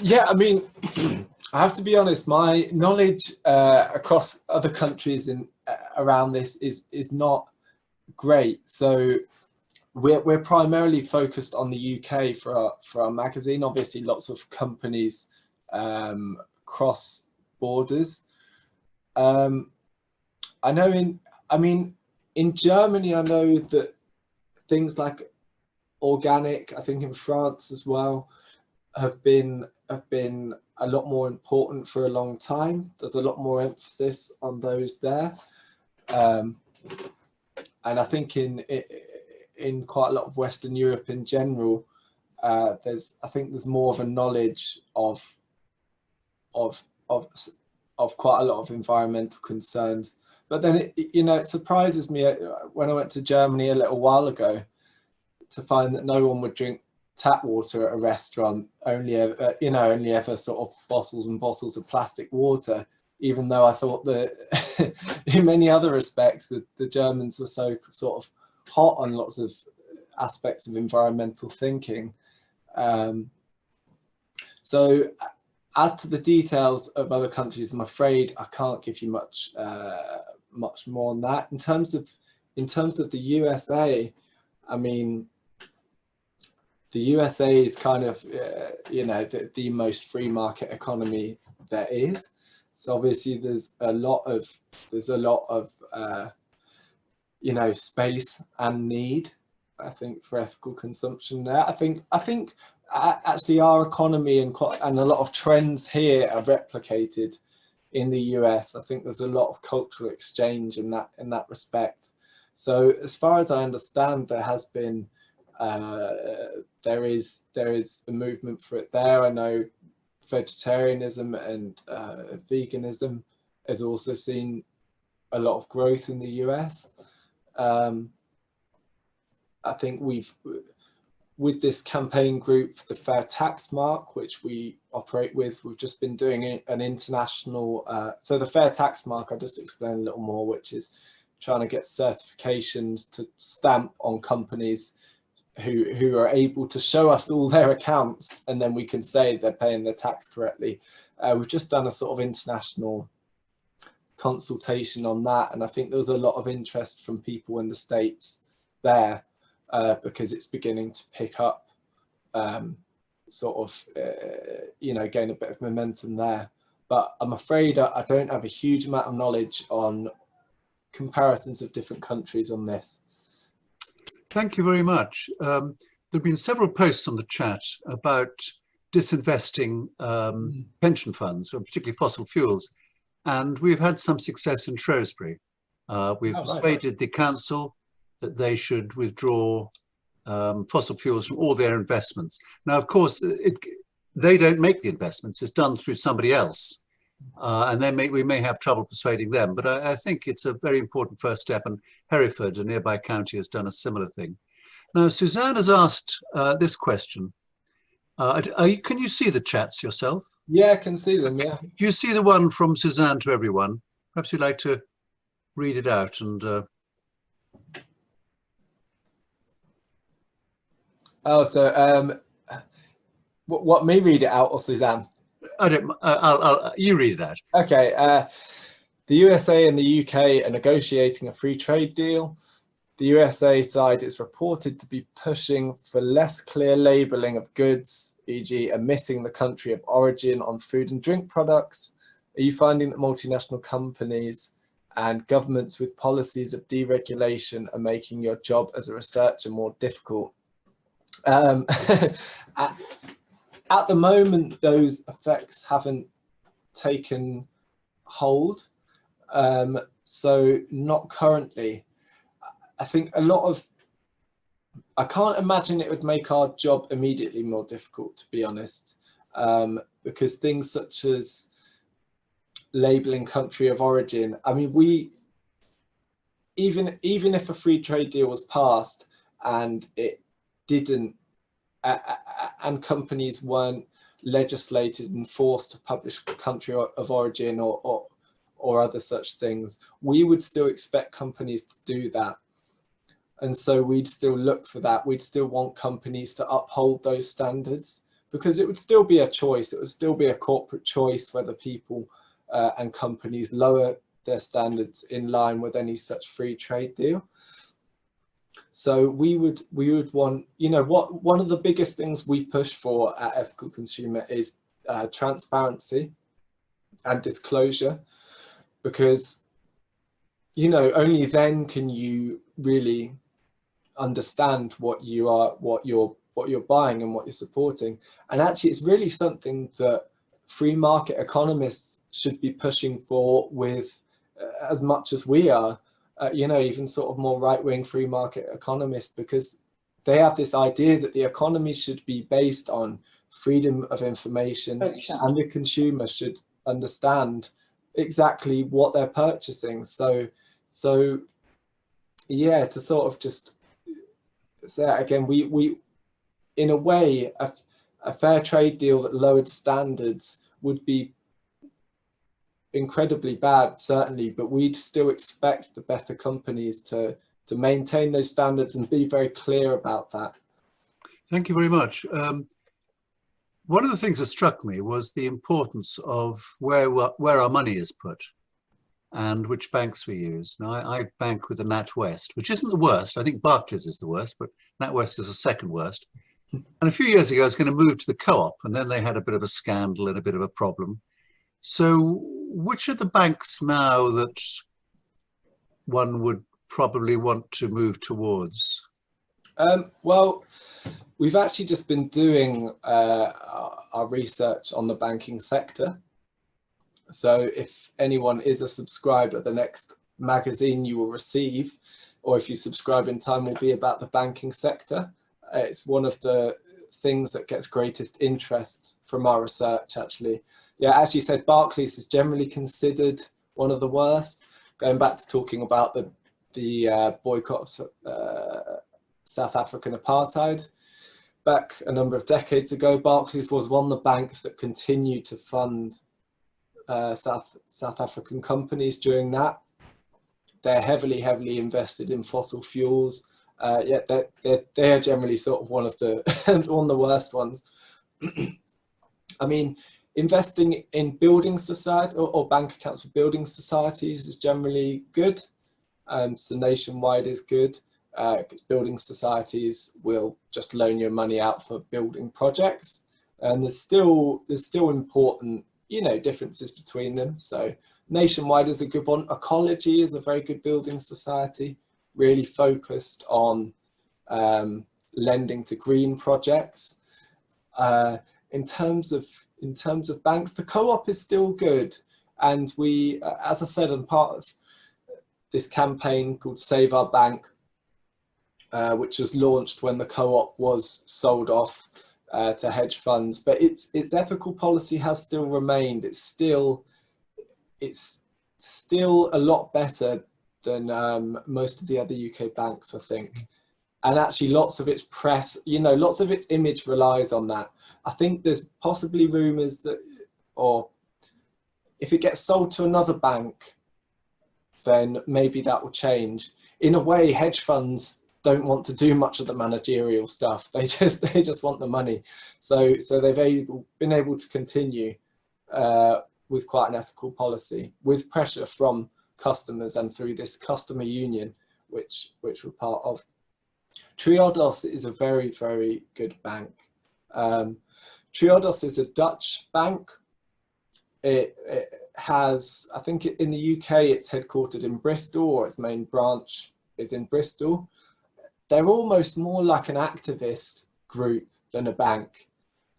Yeah, I mean, I have to be honest, my knowledge across other countries around this is not great. So we're primarily focused on the UK for our magazine. Obviously, lots of companies cross borders. I know in Germany, I know that things like organic, I think in France as well, have been a lot more important for a long time. There's a lot more emphasis on those there, and I think in quite a lot of Western Europe in general, I think there's more of a knowledge of quite a lot of environmental concerns. But then it surprises me when I went to Germany a little while ago to find that no one would drink tap water at a restaurant, only ever sort of bottles and bottles of plastic water, even though I thought that in many other respects the Germans were so sort of hot on lots of aspects of environmental thinking. So as to the details of other countries, I'm afraid I can't give you much more on that. In terms of the USA, I mean, the USA is kind of, you know, the most free market economy there is. So obviously there's a lot of you know, space and need, I think, for ethical consumption there. I think actually our economy and a lot of trends here are replicated in the US. I think there's a lot of cultural exchange in that respect. So as far as I understand, there has been there is a movement for it there. I know vegetarianism and veganism has also seen a lot of growth in the US. I think with this campaign group, the Fair Tax Mark, which we operate with, we've just been doing an international, so the Fair Tax Mark, I'll just explain a little more, which is trying to get certifications to stamp on companies who are able to show us all their accounts, and then we can say they're paying their tax correctly. We've just done a sort of international consultation on that, and I think there was a lot of interest from people in the States there, because it's beginning to pick up, sort of, you know, gain a bit of momentum there. But I'm afraid I don't have a huge amount of knowledge on comparisons of different countries on this. Thank you very much. There have been several posts on the chat about disinvesting pension funds, or particularly fossil fuels, and we've had some success in Shrewsbury. We've persuaded the council that they should withdraw fossil fuels from all their investments. Now, of course, they don't make the investments; it's done through somebody else, and we may have trouble persuading them. But I think it's a very important first step, and Hereford, a nearby county, has done a similar thing. Now, Suzanne has asked this question. Can you see the chats yourself? Yeah, I can see them, yeah. Do you see the one from Suzanne to everyone? Perhaps you'd like to read it out and... Oh, so what, me read it out or Suzanne? I don't. You read it out. Okay. The USA and the UK are negotiating a free trade deal. The USA side is reported to be pushing for less clear labelling of goods, e.g. omitting the country of origin on food and drink products. Are you finding that multinational companies and governments with policies of deregulation are making your job as a researcher more difficult? At the moment, those effects haven't taken hold, so not currently. I think I can't imagine it would make our job immediately more difficult, to be honest, because things such as labelling country of origin, I mean, even if a free trade deal was passed and it didn't, and companies weren't legislated and forced to publish country of origin or other such things, we would still expect companies to do that. And so we'd still look for that. We'd still want companies to uphold those standards, because it would still be a choice. It would still be a corporate choice whether people and companies lower their standards in line with any such free trade deal. So we would want, you know, one of the biggest things we push for at Ethical Consumer is transparency and disclosure, because, you know, only then can you really understand what you're buying and what you're supporting. And actually, it's really something that free market economists should be pushing for with as much as we are. You know, even sort of more right-wing free market economists, because they have this idea that the economy should be based on freedom of information, and the consumer should understand exactly what they're purchasing. So yeah, to sort of just say that again, we in a way, a fair trade deal that lowered standards would be incredibly bad, certainly, but we'd still expect the better companies to maintain those standards and be very clear about that. Thank you very much. One of the things that struck me was the importance of where our money is put and which banks we use. Now, I bank with the NatWest, which isn't the worst. I think Barclays is the worst, but NatWest is the second worst. And a few years ago, I was going to move to the co-op, and then they had a bit of a scandal and a bit of a problem. So which are the banks now that one would probably want to move towards? Well, we've actually just been doing our research on the banking sector. So if anyone is a subscriber, the next magazine you will receive, or if you subscribe in time, will be about the banking sector. It's one of the things that gets greatest interest from our research, actually. Yeah, as you said, Barclays is generally considered one of the worst. Going back to talking about the boycott of South African apartheid, back a number of decades ago, Barclays was one of the banks that continued to fund South African companies during that. They're heavily invested in fossil fuels. Yet they're generally sort of one of the one of the worst ones. I mean, investing in building society or bank accounts for building societies is generally good. So Nationwide is good. Because building societies will just loan your money out for building projects, and there's still important, you know, differences between them. So Nationwide is a good one. Ecology is a very good building society, really focused on lending to green projects. In terms of banks, the co-op is still good, and we, as I said, I'm part of this campaign called Save Our Bank, which was launched when the co-op was sold off to hedge funds. But its ethical policy has still remained. It's still a lot better than most of the other UK banks, I think. And actually lots of its press, you know, lots of its image relies on that. I think there's possibly rumours that, or if it gets sold to another bank, then maybe that will change. In a way, hedge funds don't want to do much of the managerial stuff. They just want the money. So they've been able to continue with quite an ethical policy, with pressure from customers and through this customer union, which we're part of. Triodos is a very, very good bank. Triodos is a Dutch bank. It has, I think in the UK, it's headquartered in Bristol, or its main branch is in Bristol. They're almost more like an activist group than a bank.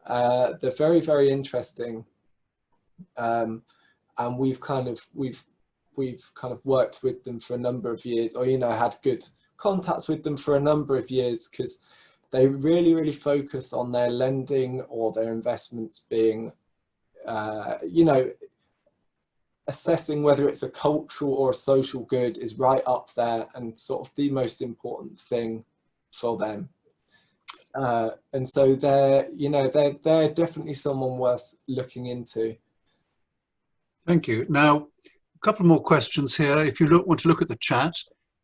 They're very, very interesting. And we've kind of worked with them for a number of years, or, you know, had good contacts with them for a number of years, because they really, really focus on their lending or their investments being, you know, assessing whether it's a cultural or a social good is right up there and sort of the most important thing for them. And so they're definitely someone worth looking into. Thank you. Now, a couple more questions here. If you want to look at the chat,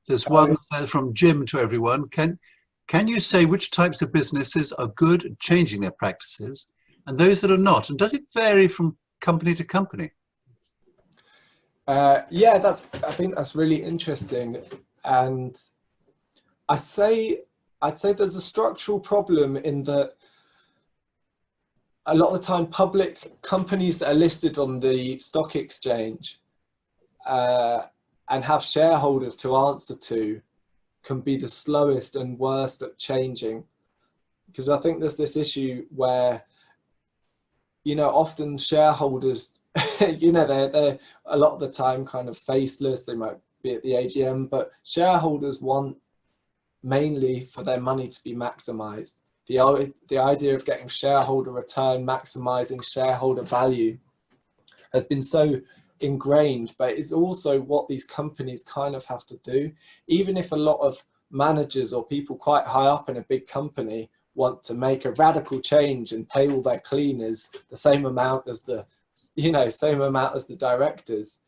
there's one from Jim to everyone. Can you say which types of businesses are good at changing their practices and those that are not? And does it vary from company to company? Yeah, I think that's really interesting. And I'd say there's a structural problem in that a lot of the time public companies that are listed on the stock exchange and have shareholders to answer to can be the slowest and worst at changing. Because I think there's this issue where, you know, often shareholders, you know, they're a lot of the time kind of faceless. They might be at the AGM, but shareholders want mainly for their money to be maximized. The idea of getting shareholder return, maximizing shareholder value has been so ingrained, but it's also what these companies kind of have to do. Even if a lot of managers or people quite high up in a big company want to make a radical change and pay all their cleaners the same amount as the directors,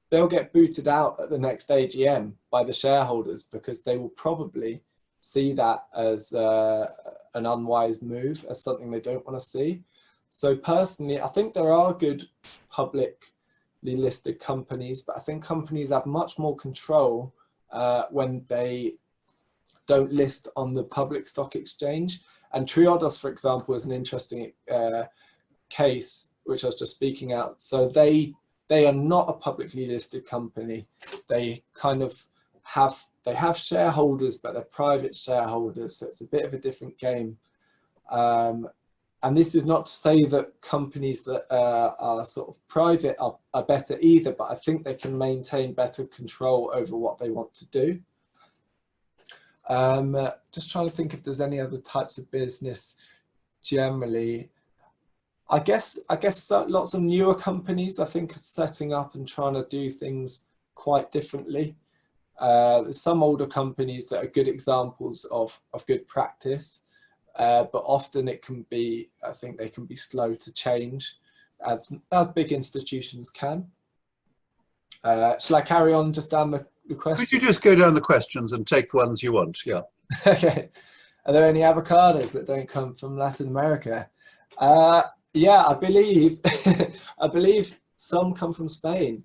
they'll get booted out at the next AGM by the shareholders, because they will probably see that as an unwise move, as something they don't want to see. So personally, I think there are good publicly listed companies, but I think companies have much more control when they don't list on the public stock exchange. And Triodos, for example, is an interesting case, which I was just speaking out. So they are not a publicly listed company. They kind of have shareholders, but they're private shareholders. So it's a bit of a different game. And this is not to say that companies that are sort of private are better either, but I think they can maintain better control over what they want to do. Just trying to think if there's any other types of business generally. I guess lots of newer companies, I think, are setting up and trying to do things quite differently. There's some older companies that are good examples of good practice. But often it can be, I think they can be slow to change, as big institutions can. Shall I carry on just down the question? Could you just go down the questions and take the ones you want? Yeah. Okay. Are there any avocados that don't come from Latin America? Yeah, I believe I believe some come from Spain.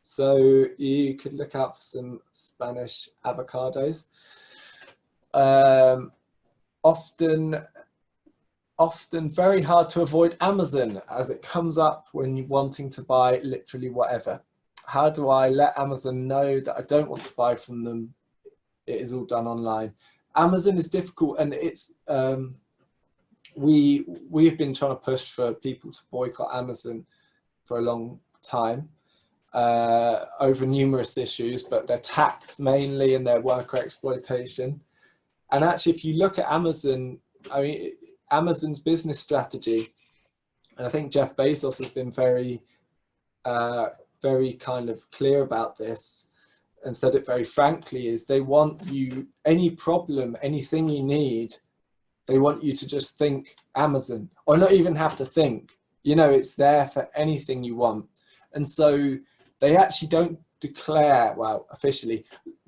So you could look out for some Spanish avocados. Often very hard to avoid Amazon, as it comes up when you're wanting to buy literally whatever. How do I let Amazon know that I don't want to buy from them? It is all done online. Amazon is difficult, and it's we've been trying to push for people to boycott Amazon for a long time over numerous issues, but their tax mainly and their worker exploitation. And actually, if you look at Amazon, I mean, Amazon's business strategy, and I think Jeff Bezos has been very kind of clear about this and said it very frankly, is they want you, any problem, anything you need, they want you to just think Amazon, or not even have to think, you know, it's there for anything you want. And so they actually don't declare, well, officially,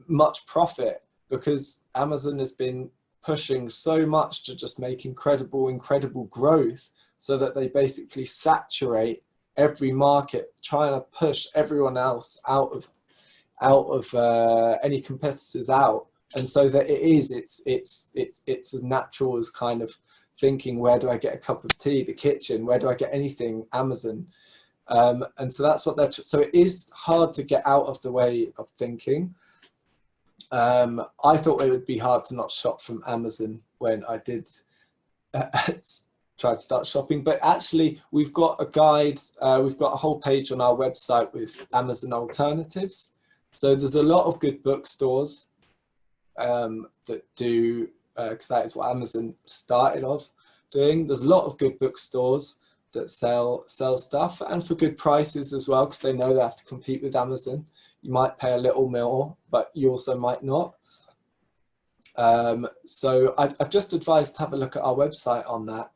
much profit, because Amazon has been pushing so much to just make incredible growth, so that they basically saturate every market, trying to push everyone else out of any competitors out. And so that it's as natural as kind of thinking, where do I get a cup of tea? The kitchen. Where do I get anything? Amazon. And so that's what they're, so it is hard to get out of the way of thinking. I thought it would be hard to not shop from Amazon when I did try to start shopping, but actually we've got a guide, we've got a whole page on our website with Amazon alternatives. So there's a lot of good bookstores that do, because that is what Amazon started off doing. There's a lot of good bookstores that sell stuff, and for good prices as well, because they know they have to compete with Amazon. You might pay a little more, but you also might not. So I've just advised to have a look at our website on that.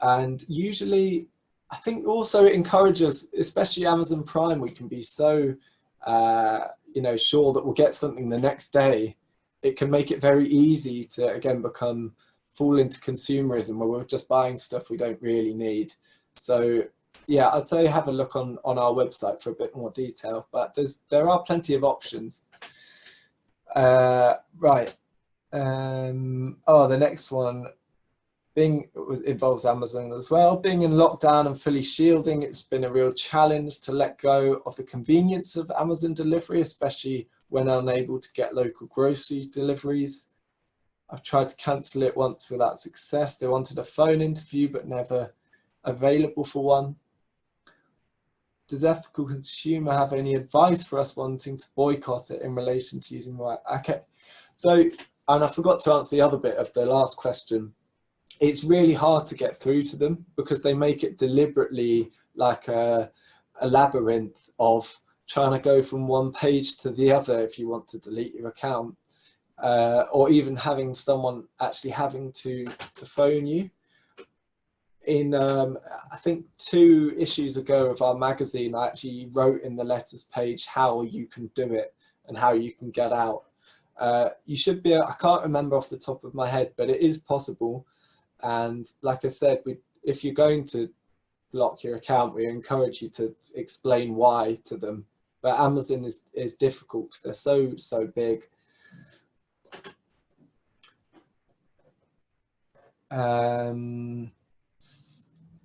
And usually, I think also it encourages, especially Amazon Prime, we can be so, you know, sure that we'll get something the next day. It can make it very easy to, again, fall into consumerism, where we're just buying stuff we don't really need. So yeah, I'd say have a look on our website for a bit more detail, but there are plenty of options. Right. Oh, the next one involves Amazon as well. Being in lockdown and fully shielding, it's been a real challenge to let go of the convenience of Amazon delivery, especially when unable to get local grocery deliveries. I've tried to cancel it once without success. They wanted a phone interview, but never available for one. Does Ethical Consumer have any advice for us wanting to boycott it in relation to using right? Okay, so, and I forgot to answer the other bit of the last question. It's really hard to get through to them, because they make it deliberately like a labyrinth of trying to go from one page to the other if you want to delete your account, or even having someone actually having to phone you. In I think 2 issues ago of our magazine, I actually wrote in the letters page how you can do it and how you can get out. You should be, I can't remember off the top of my head, but it is possible. And like I said, if you're going to block your account, we encourage you to explain why to them. But Amazon is difficult because they're so big.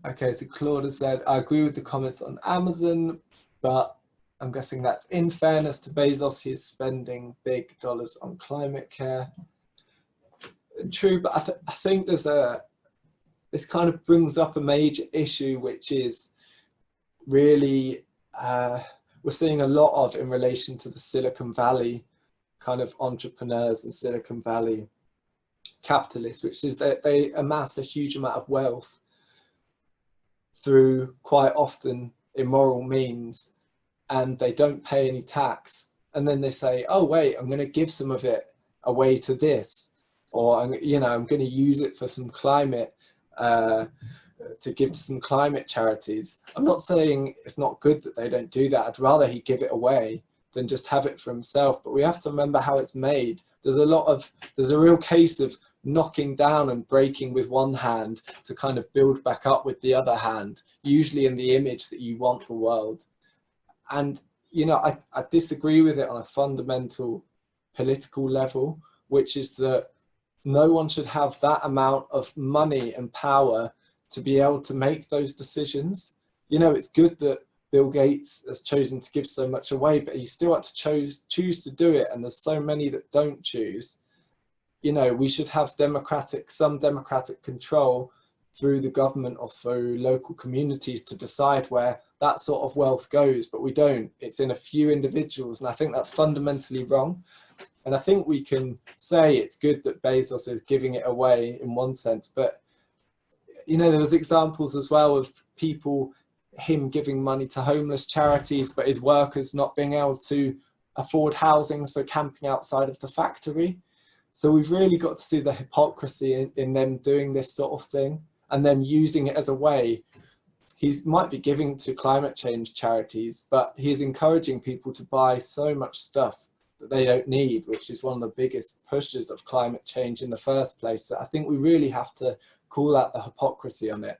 Okay, so Claude has said, I agree with the comments on Amazon, but I'm guessing that's in fairness to Bezos, he is spending big dollars on climate care. True, but I think this kind of brings up a major issue, which is really, we're seeing a lot of in relation to the Silicon Valley kind of entrepreneurs and Silicon Valley capitalists, which is that they amass a huge amount of wealth through quite often immoral means, and they don't pay any tax. And then they say, oh, wait, I'm going to give some of it away to this, or, I'm going to use it for some climate, to give to some climate charities. I'm not saying it's not good that they don't do that. I'd rather he give it away than just have it for himself. But we have to remember how it's made. There's a real case of knocking down and breaking with one hand to kind of build back up with the other hand, usually in the image that you want the world. And, I disagree with it on a fundamental political level, which is that no one should have that amount of money and power to be able to make those decisions. It's good that Bill Gates has chosen to give so much away, but he still had to choose to do it. And there's so many that don't choose. We should have some democratic control through the government or through local communities to decide where that sort of wealth goes, but we don't. It's in a few individuals, and I think that's fundamentally wrong. And I think we can say it's good that Bezos is giving it away in one sense, but there was examples as well of him giving money to homeless charities, but his workers not being able to afford housing, so camping outside of the factory. So we've really got to see the hypocrisy in them doing this sort of thing and them using it as a way. He might be giving to climate change charities, but he's encouraging people to buy so much stuff that they don't need, which is one of the biggest pushes of climate change in the first place. So I think we really have to call out the hypocrisy on it.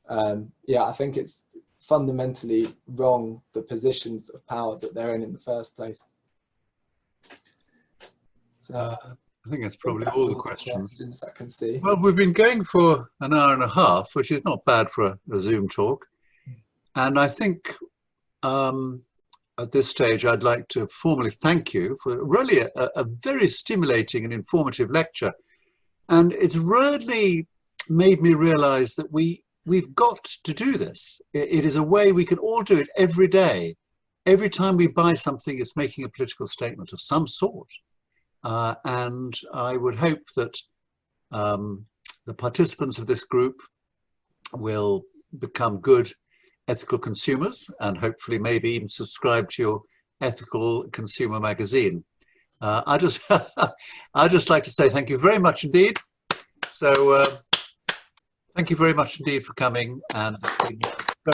I think it's fundamentally wrong, the positions of power that they're in the first place. So I think that's probably all the questions that I can see. Well, we've been going for an hour and a half, which is not bad for a Zoom talk. And I think at this stage, I'd like to formally thank you for really a very stimulating and informative lecture. And it's really made me realize that we've got to do this. It is a way we can all do it every day. Every time we buy something, it's making a political statement of some sort. And I would hope that the participants of this group will become good ethical consumers and hopefully maybe even subscribe to your ethical consumer magazine. I just like to say thank you very much indeed. So thank you very much indeed for coming, and it's been